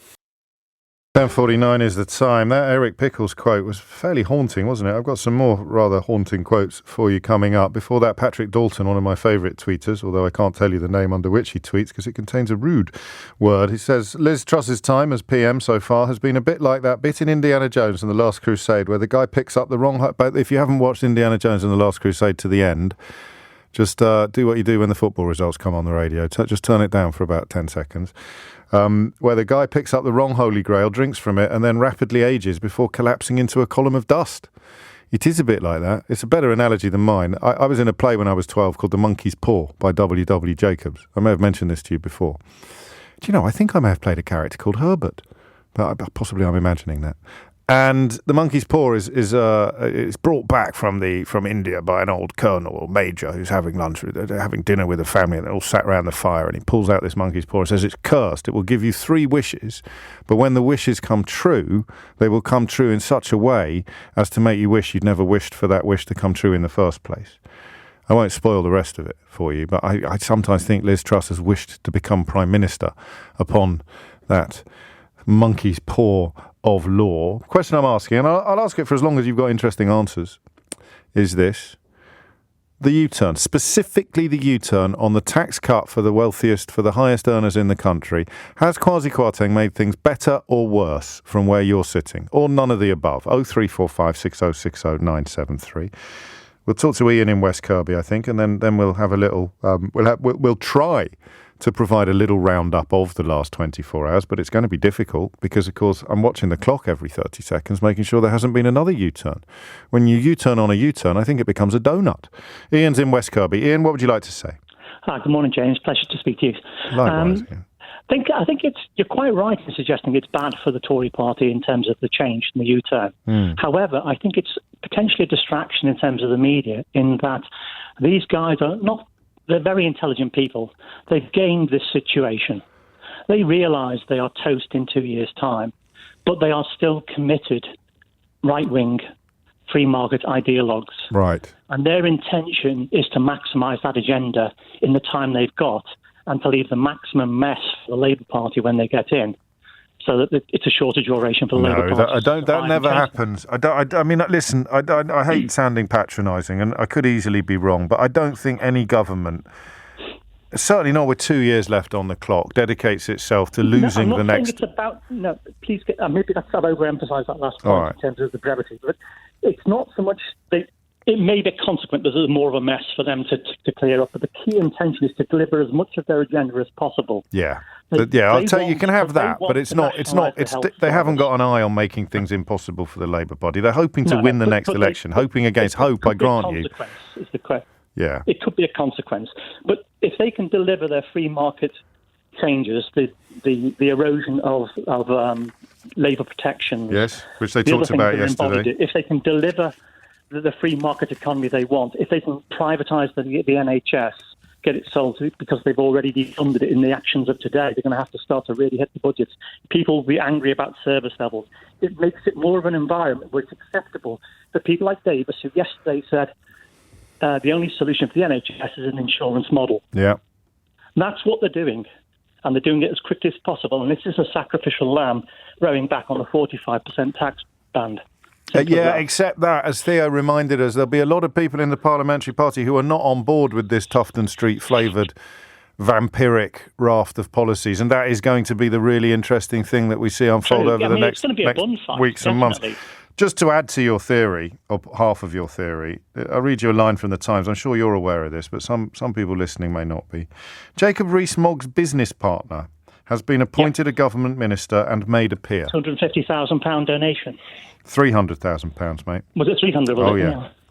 10:49 is the time. That Eric Pickles quote was fairly haunting, wasn't it? I've got some more rather haunting quotes for you coming up. Before that, Patrick Dalton, one of my favourite tweeters, although I can't tell you the name under which he tweets because it contains a rude word. He says, Liz Truss's time as PM so far has been a bit like that bit in Indiana Jones and the Last Crusade where the guy picks up the wrong... But if you haven't watched Indiana Jones and the Last Crusade to the end, just do what you do when the football results come on the radio. Just turn it down for about 10 seconds. Where the guy picks up the wrong Holy Grail, drinks from it, and then rapidly ages before collapsing into a column of dust. It is a bit like that. It's a better analogy than mine. I was in a play when I was 12 called The Monkey's Paw by W.W. Jacobs. I may have mentioned this to you before. Do you know, I think I may have played a character called Herbert, but possibly I'm imagining that. And the monkey's paw is brought back from India by an old colonel or major who's having dinner with a family, and they're all sat around the fire, and he pulls out this monkey's paw and says it's cursed. It will give you 3 wishes, but when the wishes come true, they will come true in such a way as to make you wish you'd never wished for that wish to come true in the first place. I won't spoil the rest of it for you, but I sometimes think Liz Truss has wished to become Prime Minister upon that monkey's paw of law. Question I'm asking, and I'll ask it for as long as you've got interesting answers, is this. The U-turn, specifically the U-turn on the tax cut for the wealthiest, for the highest earners in the country, has Kwasi Kwarteng made things better or worse from where you're sitting? Or none of the above? 0345 6060 973. We'll talk to Ian in West Kirby, I think, and then we'll have a little, we'll try to provide a little roundup of the last 24 hours, but it's going to be difficult because, of course, I'm watching the clock every 30 seconds, making sure there hasn't been another U-turn. When you U-turn on a U-turn, I think it becomes a donut. Ian's in West Kirby. Ian, what would you like to say? Hi, good morning, James. Pleasure to speak to you. Likewise, I think you're quite right in suggesting it's bad for the Tory party in terms of the change in the U-turn. However, I think it's potentially a distraction in terms of the media in that these guys are not they're very intelligent people. They've gamed this situation. They realise they are toast in 2 years' time, but they are still committed right-wing free market ideologues. Right. And their intention is to maximise that agenda in the time they've got and to leave the maximum mess for the Labour Party when they get in, so that it's a shorter duration for the Labour Party. That never happens. I mean, listen, I hate sounding patronising, and I could easily be wrong, but I don't think any government, certainly not with 2 years left on the clock, dedicates itself to losing the next... It's about... No, please, maybe I've overemphasised that last point in terms of the brevity, but it's not so much... It may be consequent that there's more of a mess for them to clear up, but the key intention is to deliver as much of their agenda as possible. Yeah. I'll tell you, you can have that, but it's not. They haven't got an eye on making things impossible for the Labour Party. They're hoping to win the next election, hoping against hope, I grant you. Is the question. Yeah. It could be a consequence. But if they can deliver their free market changes, the erosion of labour protection. Yes, which they talked about yesterday. If they can deliver the free market economy they want, if they can privatise the NHS, get it sold because they've already defunded it in the actions of today, they're going to have to start to really hit the budgets. People will be angry about service levels. It makes it more of an environment where it's acceptable for people like Davis, who yesterday said the only solution for the NHS is an insurance model. Yeah. That's what they're doing, and they're doing it as quickly as possible. And this is a sacrificial lamb rowing back on the 45% tax band. Except that, as Theo reminded us, there'll be a lot of people in the Parliamentary Party who are not on board with this Tufton Street-flavoured vampiric raft of policies, and that is going to be the really interesting thing that we see unfold over the next weeks and months. Just to add to your theory, or half of your theory, I'll read you a line from the Times. I'm sure you're aware of this, but some people listening may not be. Jacob Rees-Mogg's business partner has been appointed a government minister and made a peer. £250,000 donation. £300,000, mate. Was it 300?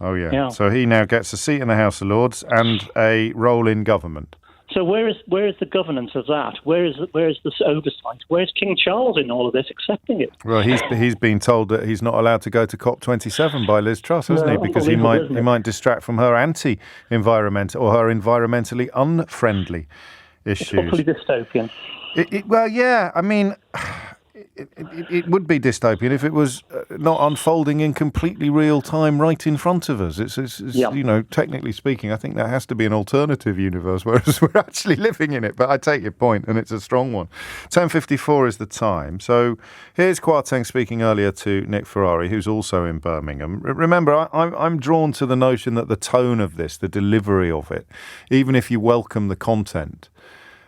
Oh, yeah. So he now gets a seat in the House of Lords and a role in government. So where is the governance of that? Where is the oversight? Where's King Charles in all of this, accepting it? Well, he's been told that he's not allowed to go to COP27 by Liz Truss, hasn't he? Because he might distract from her anti-environmental or her environmentally unfriendly issues. It's utterly dystopian. I mean, it would be dystopian if it was not unfolding in completely real time right in front of us. It's technically speaking, I think that has to be an alternative universe, whereas we're actually living in it. But I take your point, and it's a strong one. 10:54 is the time. So here's Kwarteng speaking earlier to Nick Ferrari, who's also in Birmingham. Remember, I'm drawn to the notion that the tone of this, the delivery of it, even if you welcome the content,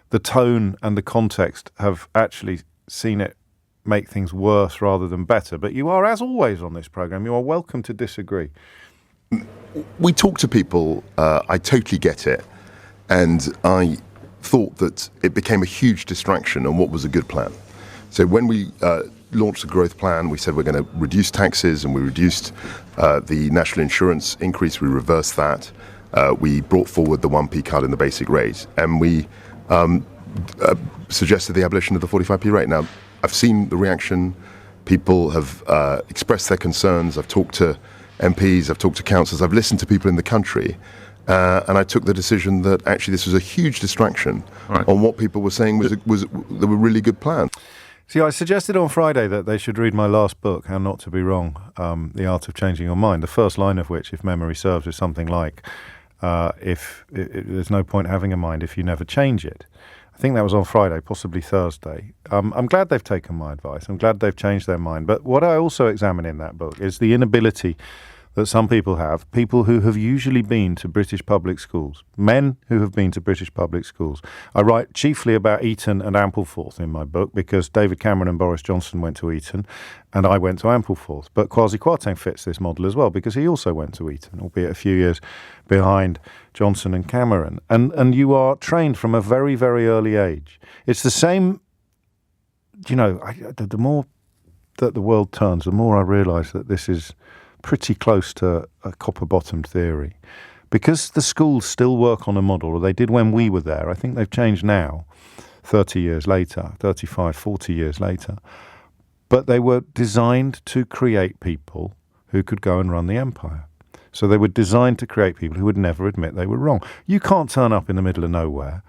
the tone and the context have actually seen it make things worse rather than better. But you are, as always on this programme, you are welcome to disagree. We talk to people, I totally get it, and I thought that it became a huge distraction on what was a good plan. So when we launched the growth plan, we said we're going to reduce taxes, and we reduced the national insurance increase, we reversed that. We brought forward the 1p cut in the basic rate, and we suggested the abolition of the 45p rate. Now, I've seen the reaction. People have expressed their concerns. I've talked to MPs, I've talked to councillors, I've listened to people in the country, and I took the decision that actually this was a huge distraction on what people were saying was a really good plan. See, I suggested on Friday that they should read my last book, How Not to Be Wrong, The Art of Changing Your Mind, the first line of which, if memory serves, is something like, if there's no point having a mind if you never change it. I think that was on Friday, possibly Thursday. I'm glad they've taken my advice. I'm glad they've changed their mind. But what I also examine in that book is the inability that some people have, people who have usually been to British public schools, men who have been to British public schools. I write chiefly about Eton and Ampleforth in my book because David Cameron and Boris Johnson went to Eton and I went to Ampleforth. But Kwasi Kwarteng fits this model as well because he also went to Eton, albeit a few years behind Johnson and Cameron. And you are trained from a very, very early age. It's the same, the more that the world turns, the more I realise that this is pretty close to a copper-bottomed theory. Because the schools still work on a model, or they did when we were there. I think they've changed now, 30 years later, 35, 40 years later. But they were designed to create people who could go and run the empire. So they were designed to create people who would never admit they were wrong. You can't turn up in the middle of nowhere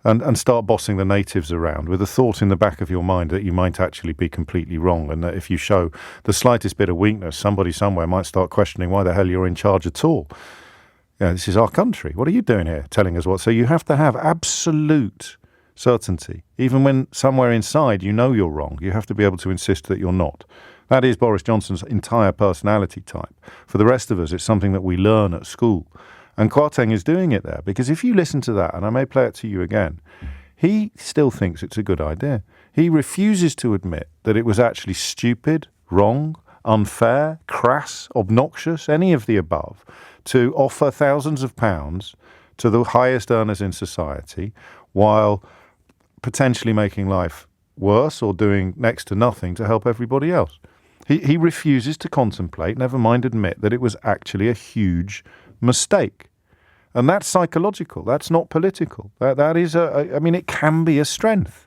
and start bossing the natives around with a thought in the back of your mind that you might actually be completely wrong, and that if you show the slightest bit of weakness, somebody somewhere might start questioning why the hell you're in charge at all. This is our country. What are you doing here telling us what? So you have to have absolute certainty. Even when somewhere inside you know you're wrong, you have to be able to insist that you're not. That is Boris Johnson's entire personality type. For the rest of us, it's something that we learn at school. And Kwarteng is doing it there, because if you listen to that, and I may play it to you again, he still thinks it's a good idea. He refuses to admit that it was actually stupid, wrong, unfair, crass, obnoxious, any of the above, to offer thousands of pounds to the highest earners in society while potentially making life worse or doing next to nothing to help everybody else. He refuses to contemplate, never mind admit, that it was actually a huge mistake. And that's psychological. That's not political. That is it can be a strength.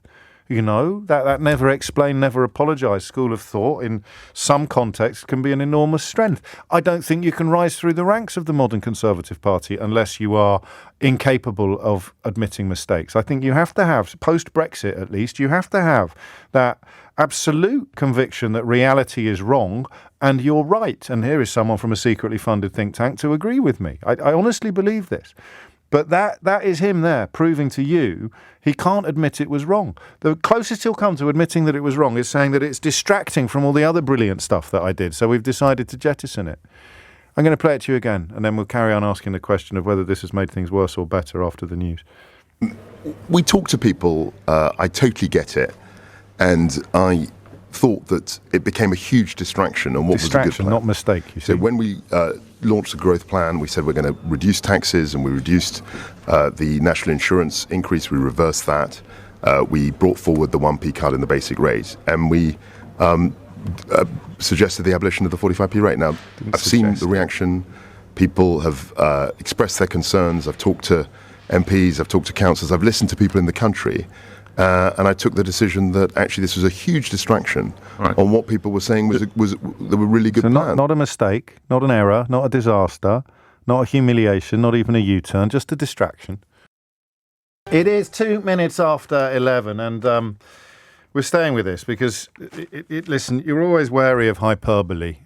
That never explain, never apologise school of thought in some contexts can be an enormous strength. I don't think you can rise through the ranks of the modern Conservative Party unless you are incapable of admitting mistakes. I think you have to have, post-Brexit at least, you have to have that absolute conviction that reality is wrong and you're right. And here is someone from a secretly funded think tank to agree with me. I honestly believe this. But that is him there proving to you he can't admit it was wrong. The closest he'll come to admitting that it was wrong is saying that it's distracting from all the other brilliant stuff that I did, so we've decided to jettison it. I'm going to play it to you again, and then we'll carry on asking the question of whether this has made things worse or better after the news. We talk to people, I totally get it, and I thought that it became a huge distraction on what was a good plan. Distraction, not mistake, you see. So when we launched the growth plan, we said we're going to reduce taxes, and we reduced the national insurance increase. We reversed that. We brought forward the 1p cut in the basic rate, and we suggested the abolition of the 45p rate. Now, I've seen the reaction. People have expressed their concerns. I've talked to MPs, I've talked to councillors, I've listened to people in the country. And I took the decision that actually this was a huge distraction on what people were saying was a really good plan. Not a mistake, not an error, not a disaster, not a humiliation, not even a U-turn, just a distraction. It is 2 minutes after 11, and we're staying with this because, listen, you're always wary of hyperbole,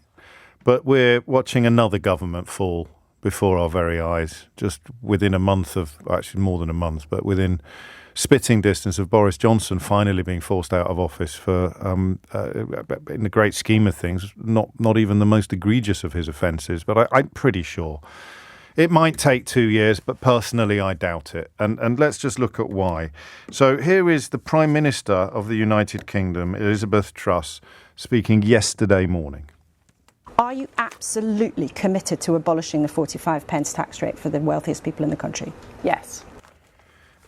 but we're watching another government fall before our very eyes, just within a month of, actually more than a month, but within spitting distance of Boris Johnson finally being forced out of office for, in the great scheme of things, not even the most egregious of his offences. But I'm pretty sure it might take 2 years, but personally I doubt it. And let's just look at why. So here is the Prime Minister of the United Kingdom, Elizabeth Truss, speaking yesterday morning. Are you absolutely committed to abolishing the 45 pence tax rate for the wealthiest people in the country? Yes.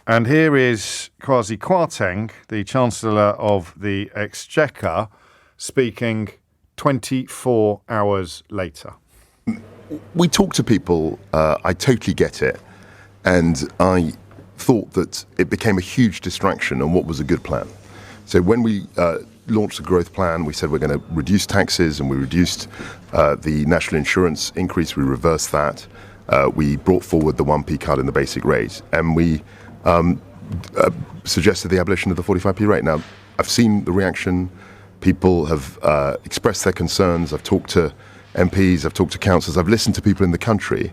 And here is Kwasi Kwarteng, the Chancellor of the Exchequer, speaking 24 hours later. We talk to people, I totally get it, and I thought that it became a huge distraction on what was a good plan. So when we launched the growth plan, we said we're going to reduce taxes, and we reduced the national insurance increase, we reversed that. We brought forward the 1p cut in the basic rate, and we suggested the abolition of the 45p rate. Now, I've seen the reaction. People have expressed their concerns. I've talked to MPs, I've talked to councillors, I've listened to people in the country,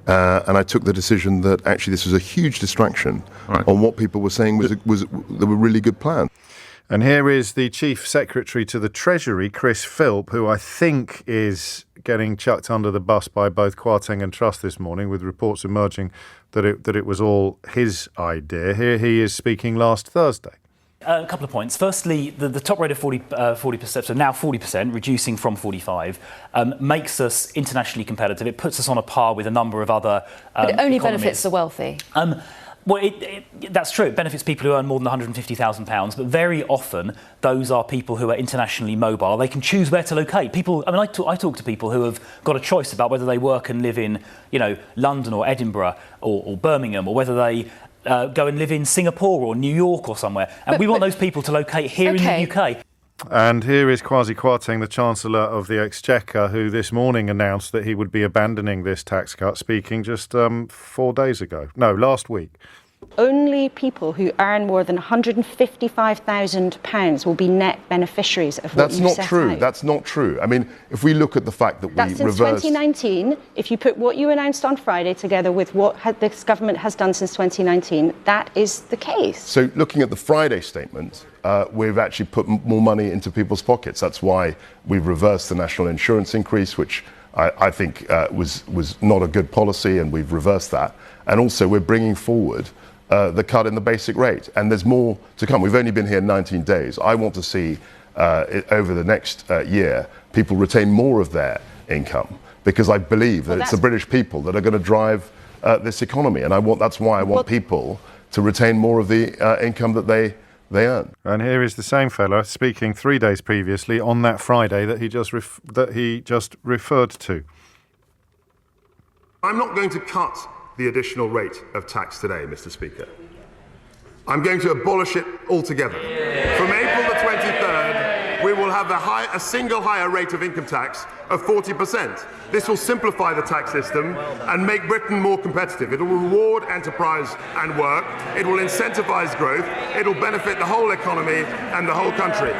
and I took the decision that actually this was a huge distraction on what people were saying was a really good plan. And here is the Chief Secretary to the Treasury, Chris Philp, who I think is getting chucked under the bus by both Kwarteng and Truss this morning, with reports emerging that it was all his idea. Here he is speaking last Thursday. A couple of points. Firstly, the top rate of 40%, so now 40%, reducing from 45, makes us internationally competitive. It puts us on a par with a number of other But it only economies. benefits the wealthy. Well, that's true. It benefits people who earn more than £150,000, but very often those are people who are internationally mobile. They can choose where to locate. People, I talk to people who have got a choice about whether they work and live in, London or Edinburgh or Birmingham, or whether they go and live in Singapore or New York or somewhere. And we want those people to locate here in the UK. And here is Kwasi Kwarteng, the Chancellor of the Exchequer, who this morning announced that he would be abandoning this tax cut, speaking just 4 days ago. No, last week. Only people who earn more than £155,000 will be net beneficiaries of what you set out. That's not true. That's not true. I mean, if we look at the fact that That's since 2019. If you put what you announced on Friday together with what this government has done since 2019, that is the case. So looking at the Friday statement, we've actually put more money into people's pockets. That's why we've reversed the national insurance increase, which I think was not a good policy, and we've reversed that. And also we're bringing forward the cut in the basic rate. And there's more to come. We've only been here 19 days. I want to see over the next year people retain more of their income, because I believe that it's the British people that are going to drive this economy. And that's why I want people to retain more of the income that they earn. And here is the same fella speaking 3 days previously on that Friday that he just referred to. I'm not going to cut the additional rate of tax today, Mr. Speaker. I'm going to abolish it altogether. From April the 23rd, we will have a single higher rate of income tax of 40%. This will simplify the tax system and make Britain more competitive. It will reward enterprise and work. It will incentivise growth. It will benefit the whole economy and the whole country.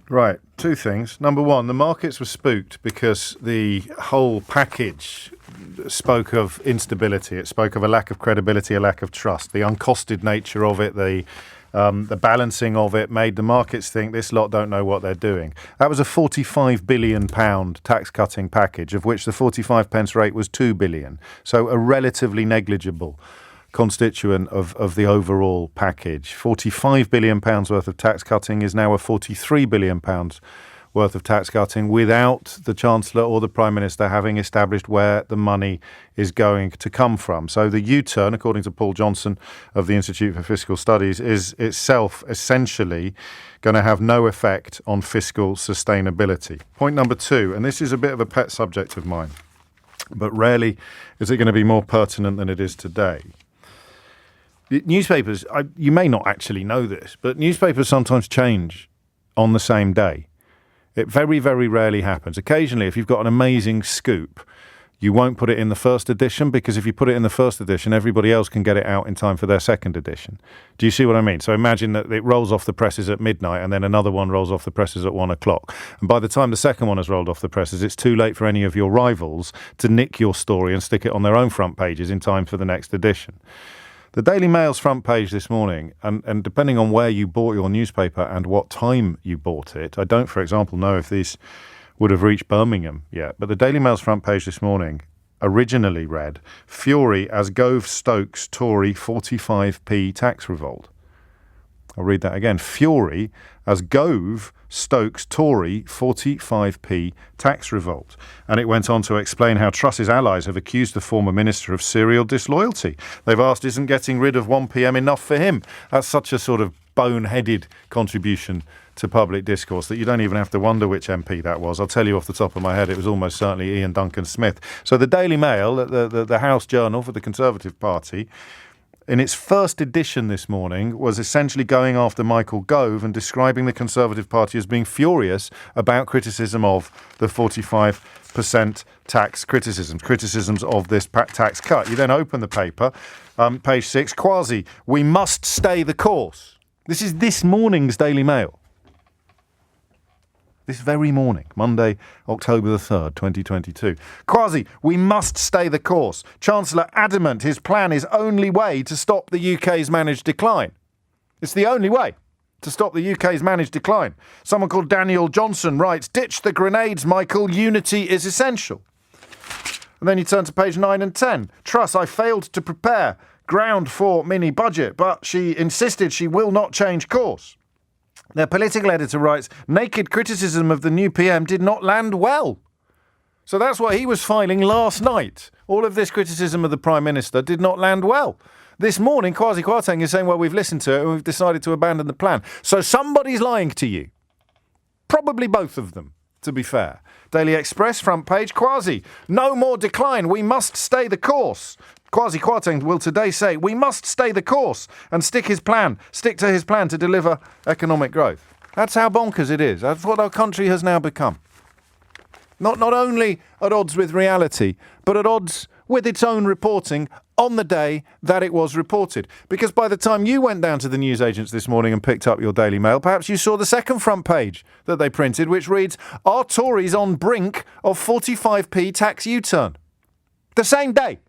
Right, two things. Number one, the markets were spooked because the whole package spoke of instability. It spoke of a lack of credibility, a lack of trust. The uncosted nature of it, the balancing of it made the markets think this lot don't know what they're doing. That was a £45 billion tax-cutting package, of which the 45 pence rate was £2 billion. So a relatively negligible constituent of the overall package. £45 billion worth of tax cutting is now a £43 billion worth of tax cutting without the Chancellor or the Prime Minister having established where the money is going to come from. So the U-turn, according to Paul Johnson of the Institute for Fiscal Studies, is itself essentially going to have no effect on fiscal sustainability. Point number two, and this is a bit of a pet subject of mine, but rarely is it going to be more pertinent than it is today. Newspapers, you may not actually know this, but newspapers sometimes change on the same day. It very, very rarely happens. Occasionally, if you've got an amazing scoop, you won't put it in the first edition, because if you put it in the first edition, everybody else can get it out in time for their second edition. Do you see what I mean? So imagine that it rolls off the presses at midnight and then another one rolls off the presses at 1 o'clock. And by the time the second one has rolled off the presses, it's too late for any of your rivals to nick your story and stick it on their own front pages in time for the next edition. The Daily Mail's front page this morning, and depending on where you bought your newspaper and what time you bought it, I don't, for example, know if these would have reached Birmingham yet, but the Daily Mail's front page this morning originally read, "Fury as Gove stokes Tory 45p tax revolt." I'll read that again. "Fury as Gove stokes Tory 45p tax revolt." And it went on to explain how Truss's allies have accused the former minister of serial disloyalty. They've asked, isn't getting rid of 1pm enough for him? That's such a sort of boneheaded contribution to public discourse that you don't even have to wonder which MP that was. I'll tell you off the top of my head, it was almost certainly Ian Duncan Smith. So the Daily Mail, the House Journal for the Conservative Party, in its first edition this morning, was essentially going after Michael Gove and describing the Conservative Party as being furious about criticism of the 45% tax criticisms of this tax cut. You then open the paper, page 6, Kwasi, "We must stay the course." This is this morning's Daily Mail. This very morning, Monday, October the 3rd, 2022. Kwasi, "We must stay the course. Chancellor adamant his plan is only way to stop the UK's managed decline." It's the only way to stop the UK's managed decline. Someone called Daniel Johnson writes, "Ditch the grenades, Michael. Unity is essential." And then you turn to page 9 and 10. Truss, "I failed to prepare ground for mini budget, but she insisted she will not change course." Their political editor writes, "Naked criticism of the new PM did not land well." So that's what he was filing last night. All of this criticism of the Prime Minister did not land well. This morning, Kwasi Kwarteng is saying, well, we've listened to it and we've decided to abandon the plan. So somebody's lying to you. Probably both of them, to be fair. Daily Express, front page, Kwasi, "No more decline. We must stay the course." Kwasi Kwarteng will today say, "We must stay the course and stick to his plan to deliver economic growth." That's how bonkers it is. That's what our country has now become. Not only at odds with reality, but at odds with its own reporting on the day that it was reported. Because by the time you went down to the newsagents this morning and picked up your Daily Mail, perhaps you saw the second front page that they printed, which reads, "Are Tories on brink of 45p tax U-turn?" The same day,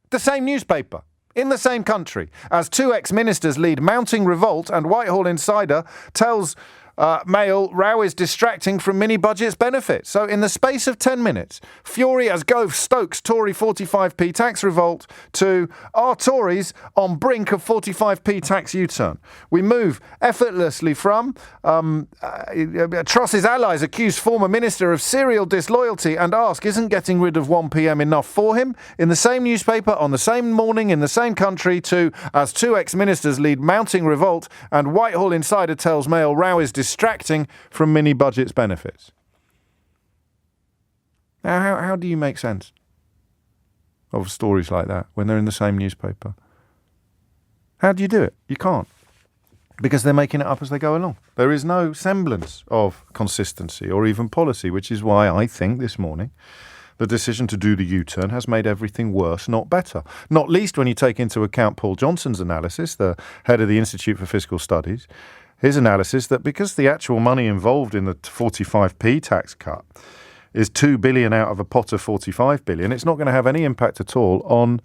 the same newspaper, in the same country, as two ex-ministers lead mounting revolt and Whitehall Insider tells Mail row is distracting from mini-budget's benefits. So in the space of 10 minutes, fury as Gove stokes Tory 45p tax revolt to are Tories on brink of 45p tax U-turn. We move effortlessly from Truss's allies accuse former minister of serial disloyalty and ask, isn't getting rid of 1pm enough for him? In the same newspaper, on the same morning, in the same country, to as two ex-ministers lead mounting revolt and Whitehall Insider tells Mail row is distracting from mini-budget's benefits. Now, how do you make sense of stories like that when they're in the same newspaper? How do you do it? You can't. Because they're making it up as they go along. There is no semblance of consistency or even policy, which is why I think this morning the decision to do the U-turn has made everything worse, not better. Not least when you take into account Paul Johnson's analysis, the head of the Institute for Fiscal Studies, his analysis that because the actual money involved in the 45p tax cut is 2 billion out of a pot of 45 billion, it's not going to have any impact at all on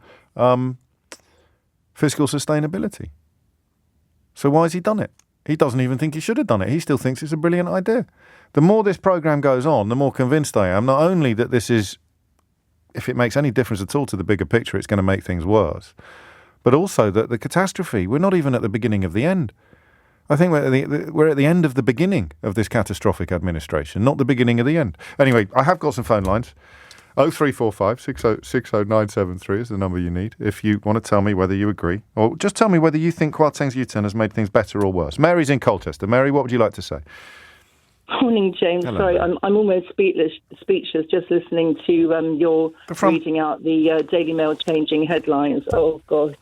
fiscal sustainability. So why has he done it? He doesn't even think he should have done it. He still thinks it's a brilliant idea. The more this programme goes on, the more convinced I am, not only that this is, if it makes any difference at all to the bigger picture, it's going to make things worse, but also that the catastrophe, we're not even at the beginning of the end. I think we're at the end of the beginning of this catastrophic administration, not the beginning of the end. Anyway, I have got some phone lines. 0345 60973 is the number you need if you want to tell me whether you agree, or just tell me whether you think Kwarteng's U-turn has made things better or worse. Mary's in Colchester. Mary, what would you like to say? Morning, James. Hello, sorry, Mary. I'm almost speechless just listening to your reading out the Daily Mail changing headlines. Oh, God.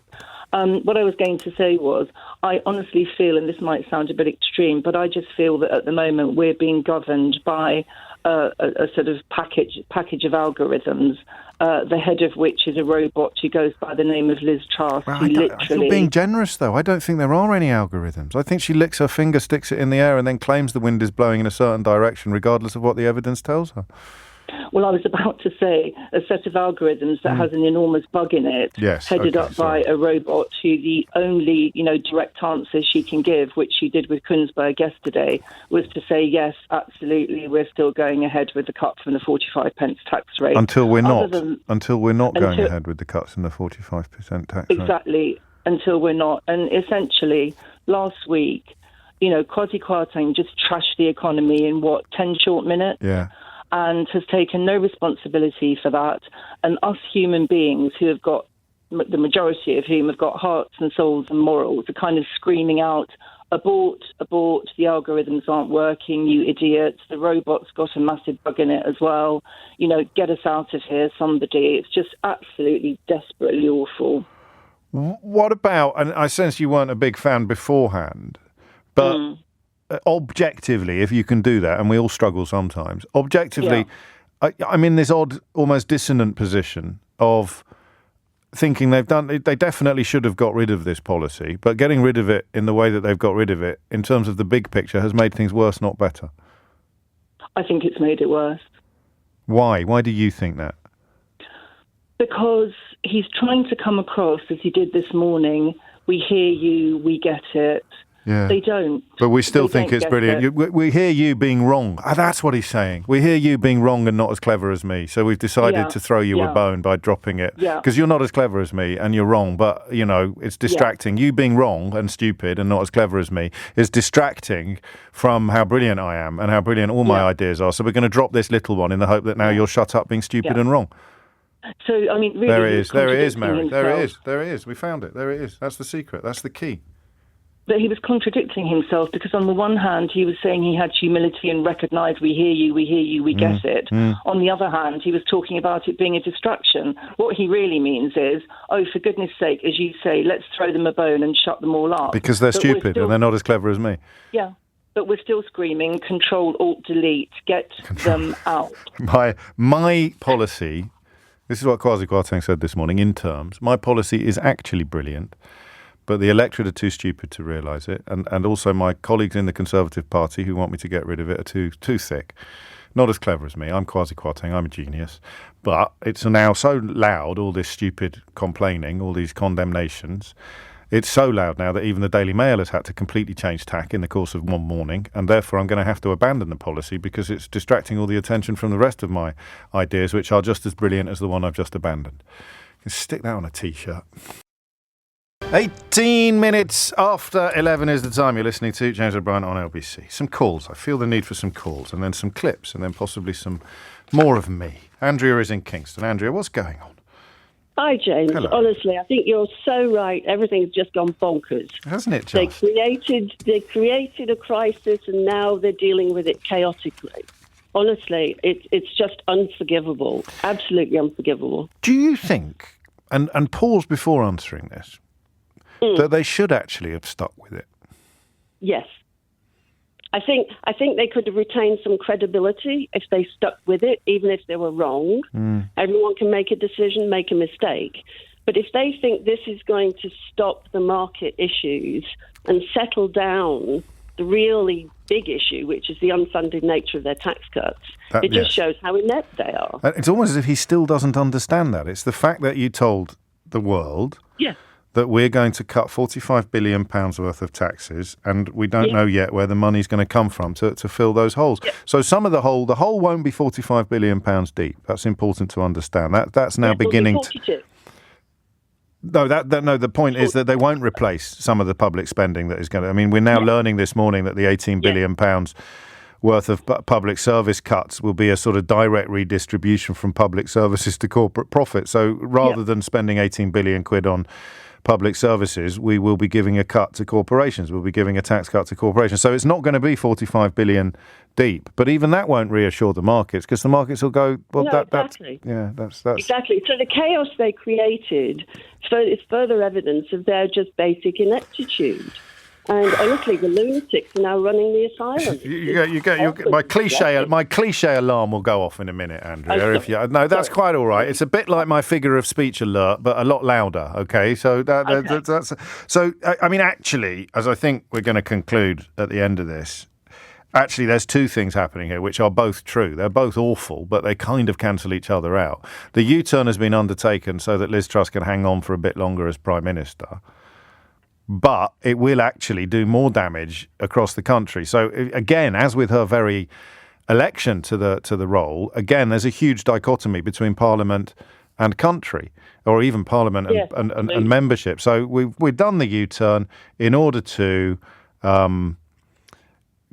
What I was going to say was, I honestly feel, and this might sound a bit extreme, but I just feel that at the moment we're being governed by a sort of package of algorithms, the head of which is a robot who goes by the name of Liz Truss. Well, you're being generous, though. I don't think there are any algorithms. I think she licks her finger, sticks it in the air, and then claims the wind is blowing in a certain direction, regardless of what the evidence tells her. Well, I was about to say a set of algorithms that has an enormous bug in it, headed up by a robot who the only, direct answer she can give, which she did with Kunzberg yesterday, was to say, yes, absolutely, we're still going ahead with the cut from the 45 pence tax rate. Until we're not going ahead with the cuts in the 45% tax rate. Exactly, until we're not. And essentially, last week, Kwasi Kwarteng just trashed the economy in, 10 short minutes? Yeah. And has taken no responsibility for that. And us human beings who have got, the majority of whom have got hearts and souls and morals, are kind of screaming out, abort, abort, the algorithms aren't working, you idiots, the robot's got a massive bug in it as well, get us out of here, somebody. It's just absolutely desperately awful. What about, and I sense you weren't a big fan beforehand, but... Objectively, if you can do that, and we all struggle sometimes, objectively, I'm in this odd, almost dissonant position of thinking they definitely should have got rid of this policy, but getting rid of it in the way that they've got rid of it, in terms of the big picture, has made things worse, not better. I think it's made it worse. Why? Why do you think that? Because he's trying to come across, as he did this morning, we hear you, we get it. Yeah. They don't. But we still think it's brilliant. We hear you being wrong. That's what he's saying. We hear you being wrong and not as clever as me. So we've decided to throw you a bone by dropping it. Because you're not as clever as me and you're wrong. But, it's distracting. You being wrong and stupid and not as clever as me is distracting from how brilliant I am and how brilliant all my ideas are. So we're going to drop this little one in the hope that now you'll shut up being stupid and wrong. So, really... There it is, Mary. There it is. We found it. There it is. That's the secret. That's the key. But he was contradicting himself because on the one hand, he was saying he had humility and recognised we hear you, we get it. On the other hand, he was talking about it being a distraction. What he really means is, for goodness sake, as you say, let's throw them a bone and shut them all up. Because they're stupid and they're not as clever as me. Yeah. but we're still screaming, Control, Alt, Delete, get them out. My policy, this is what Kwarteng said this morning in terms, my policy is actually brilliant, but the electorate are too stupid to realise it, and also my colleagues in the Conservative Party who want me to get rid of it are too thick. Not as clever as me. I'm Kwarteng, I'm a genius. But it's now so loud, all this stupid complaining, all these condemnations. It's so loud now that even the Daily Mail has had to completely change tack in the course of one morning, and therefore I'm going to have to abandon the policy because it's distracting all the attention from the rest of my ideas, which are just as brilliant as the one I've just abandoned. You can stick that on a T-shirt. 18 minutes after 11 is the time. You're listening to James O'Brien on LBC. Some calls. I feel the need for some calls, and then some clips, and then possibly some more of me. Andrea is in Kingston. Andrea, what's going on? Hi, James. Hello. Honestly, I think you're so right. Everything's just gone bonkers. Hasn't it just? They created a crisis, and now they're dealing with it chaotically. Honestly, it's just unforgivable. Absolutely unforgivable. Do you think, and pause before answering this, that they should actually have stuck with it? Yes. I think they could have retained some credibility if they stuck with it, even if they were wrong. Everyone can make a decision, make a mistake. But if they think this is going to stop the market issues and settle down the really big issue, which is the unfunded nature of their tax cuts, it just shows how inept they are. It's almost as if he still doesn't understand that. It's the fact that you told the world that we're going to cut £45 billion worth of taxes, and we don't know yet where the money's going to come from to fill those holes. So some of the hole won't be £45 billion deep. That's important to understand. That's now beginning to... No, the point is that they won't replace some of the public spending that is going to... I mean, we're now learning this morning that the £18 billion worth of public service cuts will be a sort of direct redistribution from public services to corporate profit. So rather than spending 18 billion quid on public services, we will be giving a cut to corporations. We'll be giving a tax cut to corporations. So it's not going to be 45 billion deep. But even that won't reassure the markets, because the markets will go, well, exactly. That's exactly. So the chaos they created is further evidence of their just basic ineptitude. And honestly, the lunatics are now running the asylum. My cliche alarm will go off in a minute, Andrea. That's quite all right. It's a bit like my figure of speech alert, but a lot louder. Okay, so that's so. I mean, actually, as I think we're going to conclude at the end of this, actually, there's two things happening here, which are both true. They're both awful, but they kind of cancel each other out. The U-turn has been undertaken so that Liz Truss can hang on for a bit longer as Prime Minister. But it will actually do more damage across the country. So again, as with her very election to the role, again, there's a huge dichotomy between Parliament and country, or even Parliament and membership. So we've done the U-turn in order to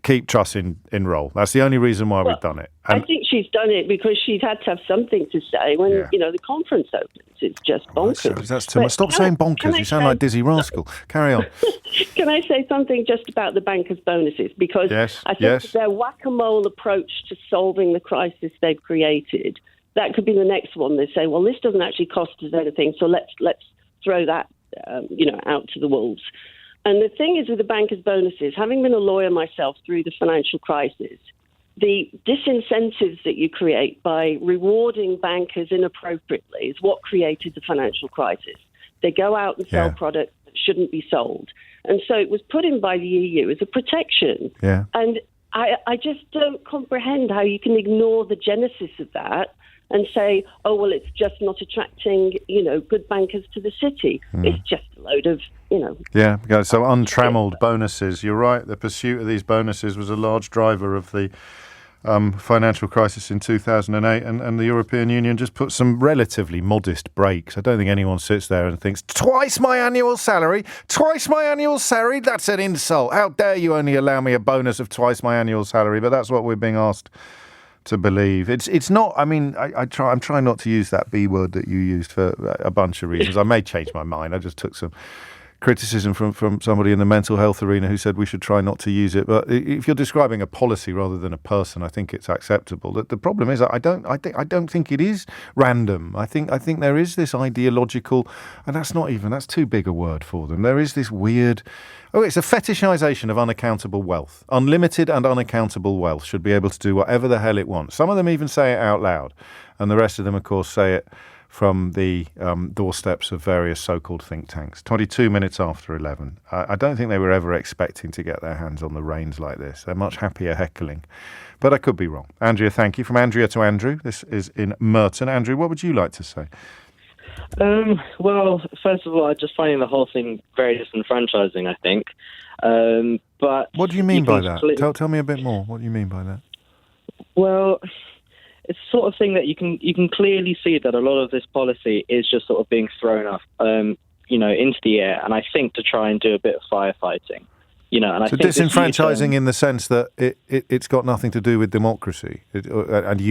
keep Truss in role. That's the only reason why we've done it. I think she's done it because she's had to have something to say when the conference opens. It's just bonkers. That's too much. Stop saying bonkers. You sound like Dizzy Rascal. Carry on. Can I say something just about the bankers' bonuses? Because I think their whack-a-mole approach to solving the crisis they've created, that could be the next one. They say, well, this doesn't actually cost us anything, so let's throw that out to the wolves. And the thing is with the bankers' bonuses, having been a lawyer myself through the financial crisis, the disincentives that you create by rewarding bankers inappropriately is what created the financial crisis. They go out and sell products that shouldn't be sold. And so it was put in by the EU as a protection. Yeah. And I just don't comprehend how you can ignore the genesis of that and say, oh, well, it's just not attracting, good bankers to the city. It's just a load of, Yeah, so untrammeled bonuses. You're right. The pursuit of these bonuses was a large driver of the financial crisis in 2008, and the European Union just put some relatively modest brakes. I don't think anyone sits there and thinks, twice my annual salary, that's an insult. How dare you only allow me a bonus of twice my annual salary? But that's what we're being asked to believe. It's not. I mean, I'm trying not to use that B word that you used for a bunch of reasons. I may change my mind. I just took some criticism from somebody in the mental health arena who said we should try not to use it. But if you're describing a policy rather than a person, I think it's acceptable. The problem is I don't think it is random. I think there is this ideological, and that's too big a word for them. There is this weird. It's a fetishization of unaccountable wealth. Unlimited and unaccountable wealth should be able to do whatever the hell it wants. Some of them even say it out loud, and the rest of them, of course, say it from the doorsteps of various so-called think tanks. 22 minutes after 11. I don't think they were ever expecting to get their hands on the reins like this. They're much happier heckling. But I could be wrong. Andrea, thank you. From Andrea to Andrew. This is in Merton. Andrew, what would you like to say? Well, first of all, I just find the whole thing very disenfranchising, I think. But what do you mean by that? Tell me a bit more. What do you mean by that? Well, it's the sort of thing that you can clearly see that a lot of this policy is just sort of being thrown off, into the air, and I think to try and do a bit of firefighting. And I think disenfranchising in the sense that it's got nothing to do with democracy, and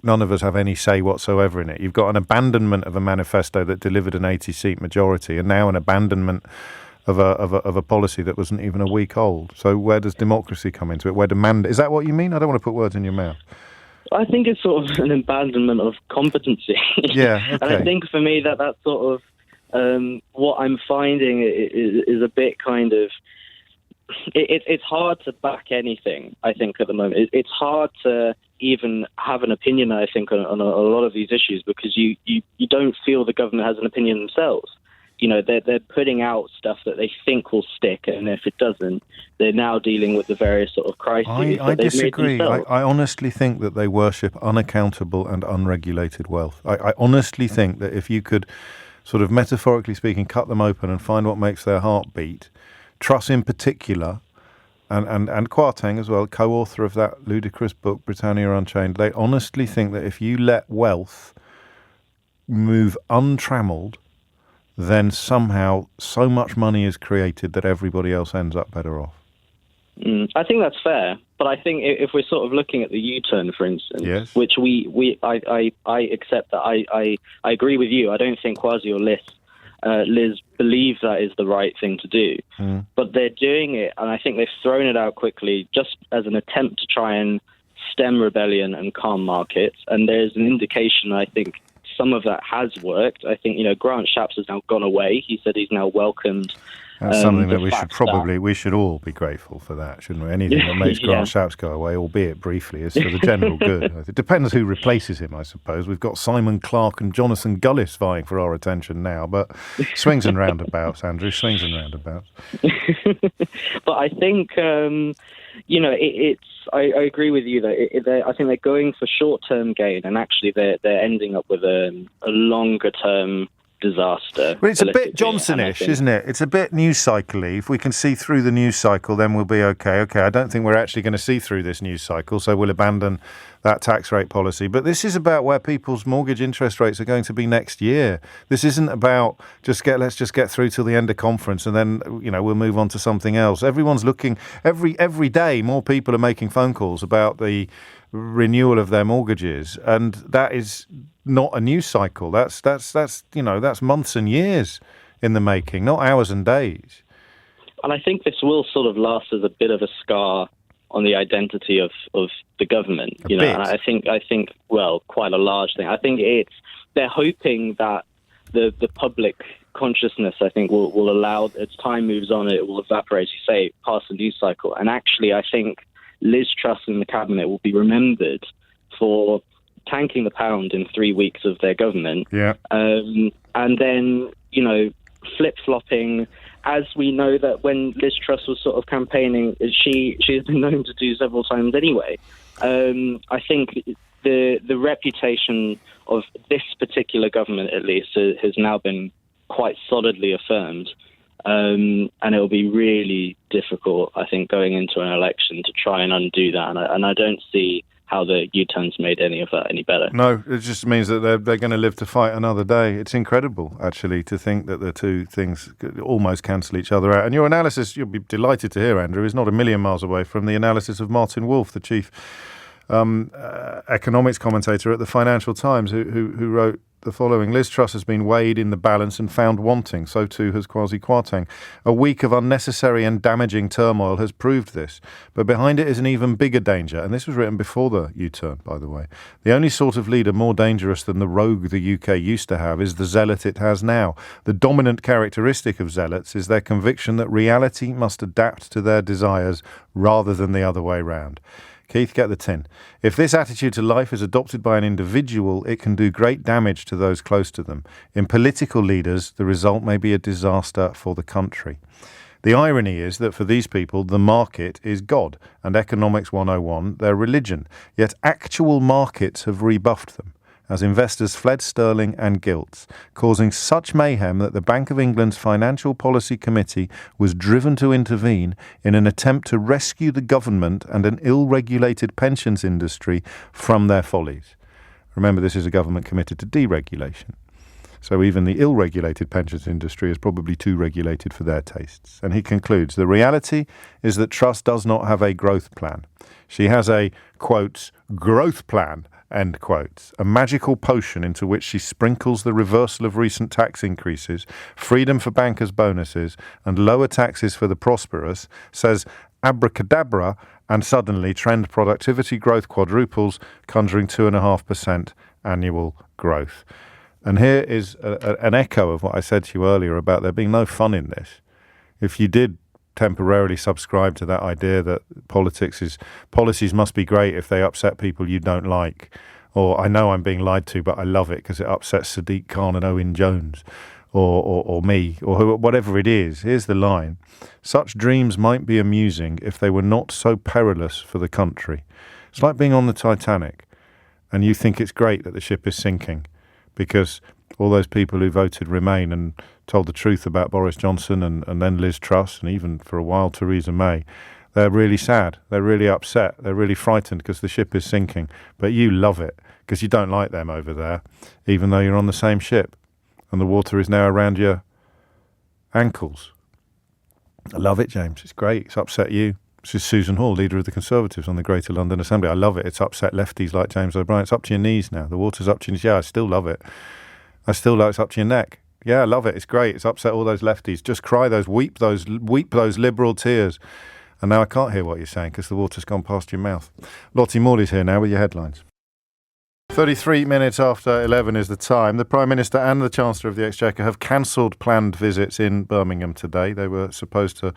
none of us have any say whatsoever in it. You've got an abandonment of a manifesto that delivered an 80-seat majority, and now an abandonment of a policy that wasn't even a week old. So where does democracy come into it? Is that what you mean? I don't want to put words in your mouth. I think it's sort of an abandonment of competency. Yeah, okay. And I think for me that's sort of what I'm finding is a bit kind of. It's hard to back anything, I think, at the moment. It's hard to even have an opinion, I think, on a lot of these issues because you don't feel the government has an opinion themselves. They're putting out stuff that they think will stick, and if it doesn't, they're now dealing with the various sort of crises. I disagree. I honestly think that they worship unaccountable and unregulated wealth. I honestly think that if you could, sort of metaphorically speaking, cut them open and find what makes their heart beat, Truss in particular, and Kwarteng as well, co-author of that ludicrous book, Britannia Unchained, they honestly think that if you let wealth move untrammelled, then somehow so much money is created that everybody else ends up better off. I think that's fair, but I think if we're sort of looking at the U-turn, for instance, yes, which I accept that I agree with you. I don't think Kwasi or Liz believe that is the right thing to do, but they're doing it, and I think they've thrown it out quickly just as an attempt to try and stem rebellion and calm markets. And there's an indication, I think, some of that has worked. I think, Grant Shapps has now gone away. He said he's now welcomed. That's something that we should all be grateful for that, shouldn't we? Anything that makes Grant Shapps go away, albeit briefly, is for the general good. It depends who replaces him, I suppose. We've got Simon Clarke and Jonathan Gullis vying for our attention now, but swings and roundabouts, Andrew, swings and roundabouts. But I think, I agree with you that I think they're going for short-term gain, and actually they're ending up with a longer-term disaster. Well, it's a bit Johnsonish, isn't it? It's a bit news cycle-y. If we can see through the news cycle, then we'll be okay. Okay, I don't think we're actually going to see through this news cycle, so we'll abandon that tax rate policy. But this is about where people's mortgage interest rates are going to be next year. This isn't about let's just get through till the end of conference and then we'll move on to something else. Everyone's looking every day. More people are making phone calls about the renewal of their mortgages, and that is not a news cycle. That's months and years in the making, not hours and days. And I think this will sort of last as a bit of a scar on the identity of the government, and I think quite a large thing. I think they're hoping that the public consciousness, I think, will allow, as time moves on, it will evaporate, as you say, past the news cycle. And actually, I think Liz Truss and the cabinet will be remembered for tanking the pound in 3 weeks of their government. Yeah. And then, flip-flopping, as we know that when Liz Truss was sort of campaigning, she has been known to do several times anyway. I think the reputation of this particular government, at least, has now been quite solidly affirmed. And it will be really difficult, I think, going into an election to try and undo that. And I don't see how the U-turns made any of that any better. No, it just means that they're going to live to fight another day. It's incredible, actually, to think that the two things almost cancel each other out. And your analysis, you'll be delighted to hear, Andrew, is not a million miles away from the analysis of Martin Wolf, the chief economics commentator at the Financial Times, who wrote the following: Liz Truss has been weighed in the balance and found wanting. So too has Kwasi Kwarteng. A week of unnecessary and damaging turmoil has proved this. But behind it is an even bigger danger. And this was written before the U-turn, by the way. The only sort of leader more dangerous than the rogue the UK used to have is the zealot it has now. The dominant characteristic of zealots is their conviction that reality must adapt to their desires rather than the other way round. Keith, get the tin. If this attitude to life is adopted by an individual, it can do great damage to those close to them. In political leaders, the result may be a disaster for the country. The irony is that for these people, the market is God, and Economics 101, their religion. Yet actual markets have rebuffed them, as investors fled sterling and gilts, causing such mayhem that the Bank of England's Financial Policy Committee was driven to intervene in an attempt to rescue the government and an ill-regulated pensions industry from their follies. Remember, this is a government committed to deregulation. So even the ill-regulated pensions industry is probably too regulated for their tastes. And he concludes, the reality is that Truss does not have a growth plan. She has a, quote, growth plan, end quotes, a magical potion into which she sprinkles the reversal of recent tax increases, freedom for bankers' bonuses, and lower taxes for the prosperous, says abracadabra, and suddenly trend productivity growth quadruples, conjuring 2.5% annual growth. And here is an echo of what I said to you earlier about there being no fun in this. If you did temporarily subscribe to that idea that policies must be great if they upset people you don't like, or I know I'm being lied to, but I love it because it upsets Sadiq Khan and Owen Jones, or me, or whatever it is. Here's the line. Such dreams might be amusing if they were not so perilous for the country. It's like being on the Titanic, and you think it's great that the ship is sinking, because all those people who voted Remain and told the truth about Boris Johnson and then Liz Truss and even for a while Theresa May, they're really sad, they're really upset, they're really frightened because the ship is sinking. But you love it because you don't like them over there, even though you're on the same ship and the water is now around your ankles. I love it, James. It's great. It's upset you. This is Susan Hall, leader of the Conservatives on the Greater London Assembly. I love it. It's upset lefties like James O'Brien. It's up to your knees now. The water's up to your knees. Yeah, I still love it. I still like it's up to your neck. Yeah, I love it. It's great. It's upset all those lefties. Just cry weep those liberal tears. And now I can't hear what you're saying because the water's gone past your mouth. Lottie Morley's here now with your headlines. 33 minutes after 11 is the time. The Prime Minister and the Chancellor of the Exchequer have cancelled planned visits in Birmingham today. They were supposed to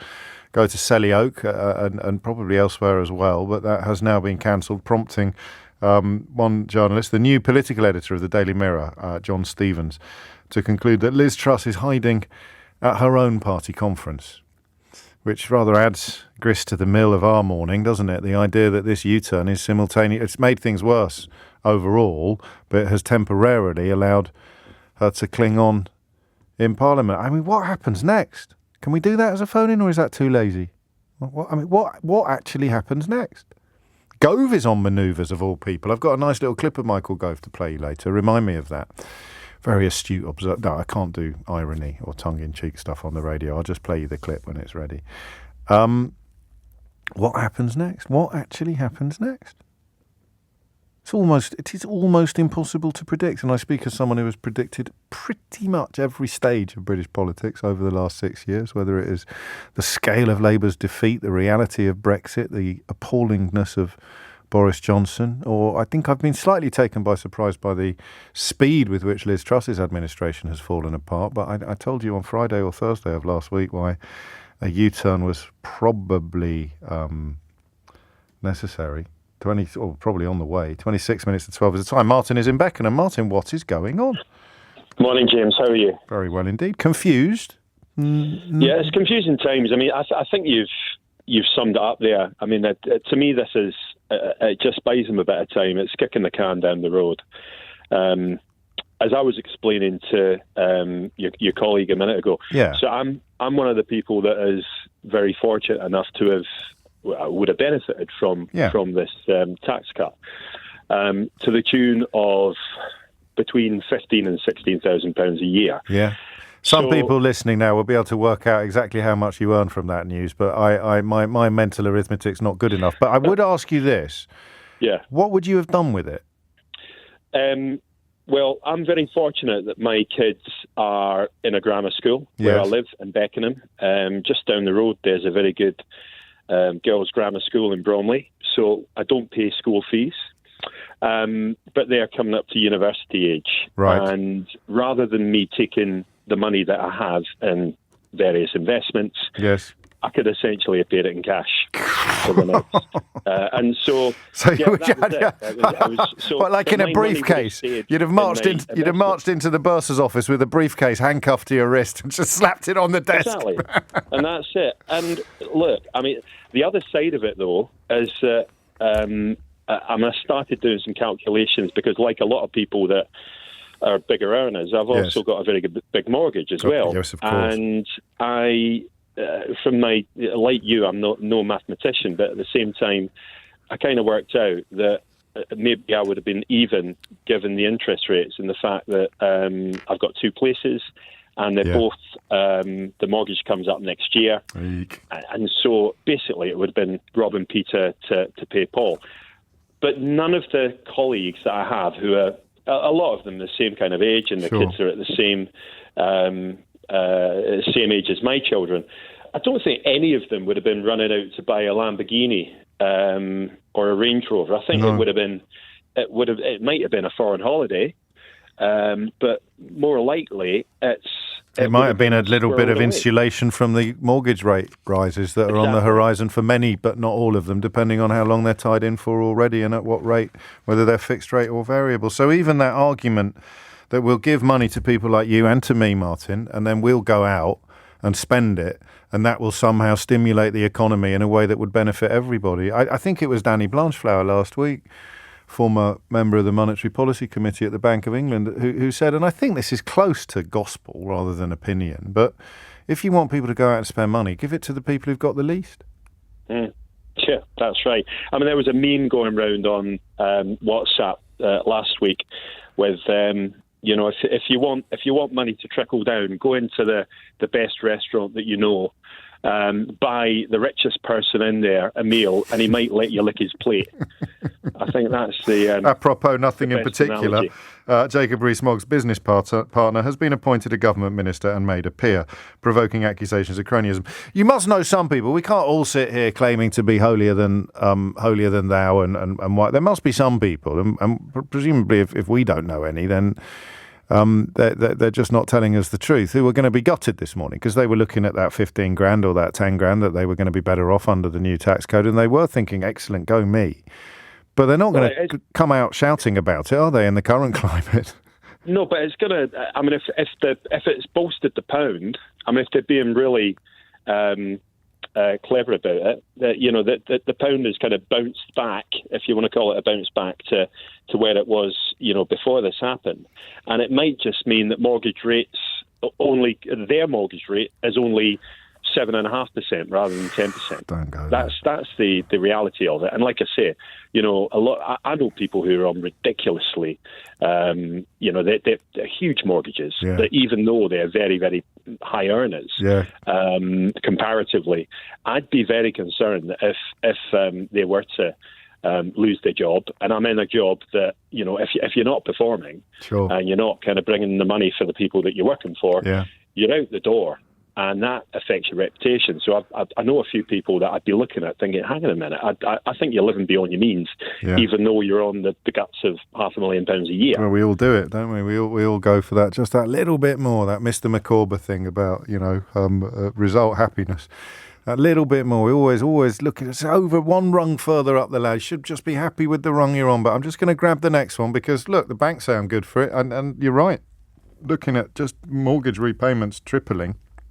go to Selly Oak and probably elsewhere as well, but that has now been cancelled, prompting one journalist, the new political editor of the Daily Mirror, John Stevens, to conclude that Liz Truss is hiding at her own party conference, which rather adds grist to the mill of our morning, doesn't it? The idea that this U-turn is simultaneous. It's made things worse overall, but it has temporarily allowed her to cling on in Parliament. I mean, what happens next? Can we do that as a phone-in, or is that too lazy? What actually happens next? Gove is on manoeuvres, of all people. I've got a nice little clip of Michael Gove to play you later. Remind me of that. Very astute observer. No, I can't do irony or tongue-in-cheek stuff on the radio. I'll just play you the clip when it's ready. What happens next? What actually happens next? It is almost impossible to predict, and I speak as someone who has predicted pretty much every stage of British politics over the last 6 years, whether it is the scale of Labour's defeat, the reality of Brexit, the appallingness of Boris Johnson, or I think I've been slightly taken by surprise by the speed with which Liz Truss's administration has fallen apart. But I told you on Friday or Thursday of last week why a U-turn was probably necessary. Probably on the way. 26 minutes to 12 is the time. Martin is in Beckenham. Martin, what is going on? Morning, James. How are you? Very well indeed. Confused? Yeah, it's confusing times. I mean, I think you've summed it up there. I mean, to me, this is it just buys them a bit of time. It's kicking the can down the road. As I was explaining to your colleague a minute ago. Yeah. So I'm one of the people that is very fortunate enough to have would have benefited from this tax cut to the tune of between £15,000 and £16,000 a year. Yeah. Some people listening now will be able to work out exactly how much you earn from that news, but my mental arithmetic's not good enough. But I would ask you this. Yeah. What would you have done with it? Well, I'm very fortunate that my kids are in a grammar school where I live in Beckenham. Just down the road, there's a very good girls' grammar school in Bromley, so I don't pay school fees. But they're coming up to university age. Right. And rather than me taking the money that I have in various investments, yes, I could essentially have paid it in cash for the next. And so but like in a briefcase, you'd have marched into the bursar's office with a briefcase handcuffed to your wrist and just slapped it on the desk. Exactly, and that's it. And look, I mean, the other side of it though is that I started doing some calculations because, like a lot of people that are bigger earners, I've also got a very big mortgage as well. Yes, of course. And I. From my, like you, I'm no mathematician, but at the same time, I kind of worked out that maybe I would have been even given the interest rates and the fact that I've got two places and they're both, the mortgage comes up next year. And so basically it would have been robbing Peter to pay Paul. But none of the colleagues that I have who are, a lot of them the same kind of age and the kids are at the same age as my children. I don't think any of them would have been running out to buy a Lamborghini or a Range Rover. I think it might have been a foreign holiday, but more likely it might have been a little bit of insulation from the mortgage rate rises that are on the horizon for many, but not all of them, depending on how long they're tied in for already and at what rate, whether they're fixed rate or variable. So even that argument that we'll give money to people like you and to me, Martin, and then we'll go out and spend it, and that will somehow stimulate the economy in a way that would benefit everybody. I think it was Danny Blanchflower last week, former member of the Monetary Policy Committee at the Bank of England, who said, and I think this is close to gospel rather than opinion, but if you want people to go out and spend money, give it to the people who've got the least. Yeah, that's right. I mean, there was a meme going round on WhatsApp last week with... if you want money to trickle down, go into the best restaurant that you know, buy the richest person in there a meal, and he might let you lick his plate. I think that's the... Apropos nothing in particular, Jacob Rees-Mogg's business partner has been appointed a government minister and made a peer, provoking accusations of cronyism. You must know some people. We can't all sit here claiming to be holier than thou and white. There must be some people, and presumably if we don't know any, then... they're just not telling us the truth, who were going to be gutted this morning because they were looking at that 15 grand or that 10 grand that they were going to be better off under the new tax code, and they were thinking, excellent, go me. But they're not going to come out shouting about it, are they, in the current climate? No, but it's going to, I mean, if it's bolstered the pound, I mean, if they're being really clever about it, that the pound has kind of bounced back, if you want to call it a bounce back, to where it was, before this happened. And it might just mean that mortgage rates, their mortgage rate is only 7.5% rather than 10%. That's the reality of it. And like I say, I know people who are on ridiculously, they're huge mortgages, that even though they're very, very high earners, comparatively, I'd be very concerned if they were to lose their job. And I'm in a job that, if you're not performing and you're not kind of bringing the money for the people that you're working for, you're out the door. And that affects your reputation. So I know a few people that I'd be looking at thinking, hang on a minute, I think you're living beyond your means, even though you're on the guts of £500,000 a year. Well, we all do it, don't we? We all go for that, just that little bit more, that Mr. McCorber thing about, result happiness. That little bit more. We always look at it. It's over one rung further up the ladder. You should just be happy with the rung you're on. But I'm just going to grab the next one because, look, the banks say I'm good for it. And you're right. Looking at just mortgage repayments tripling.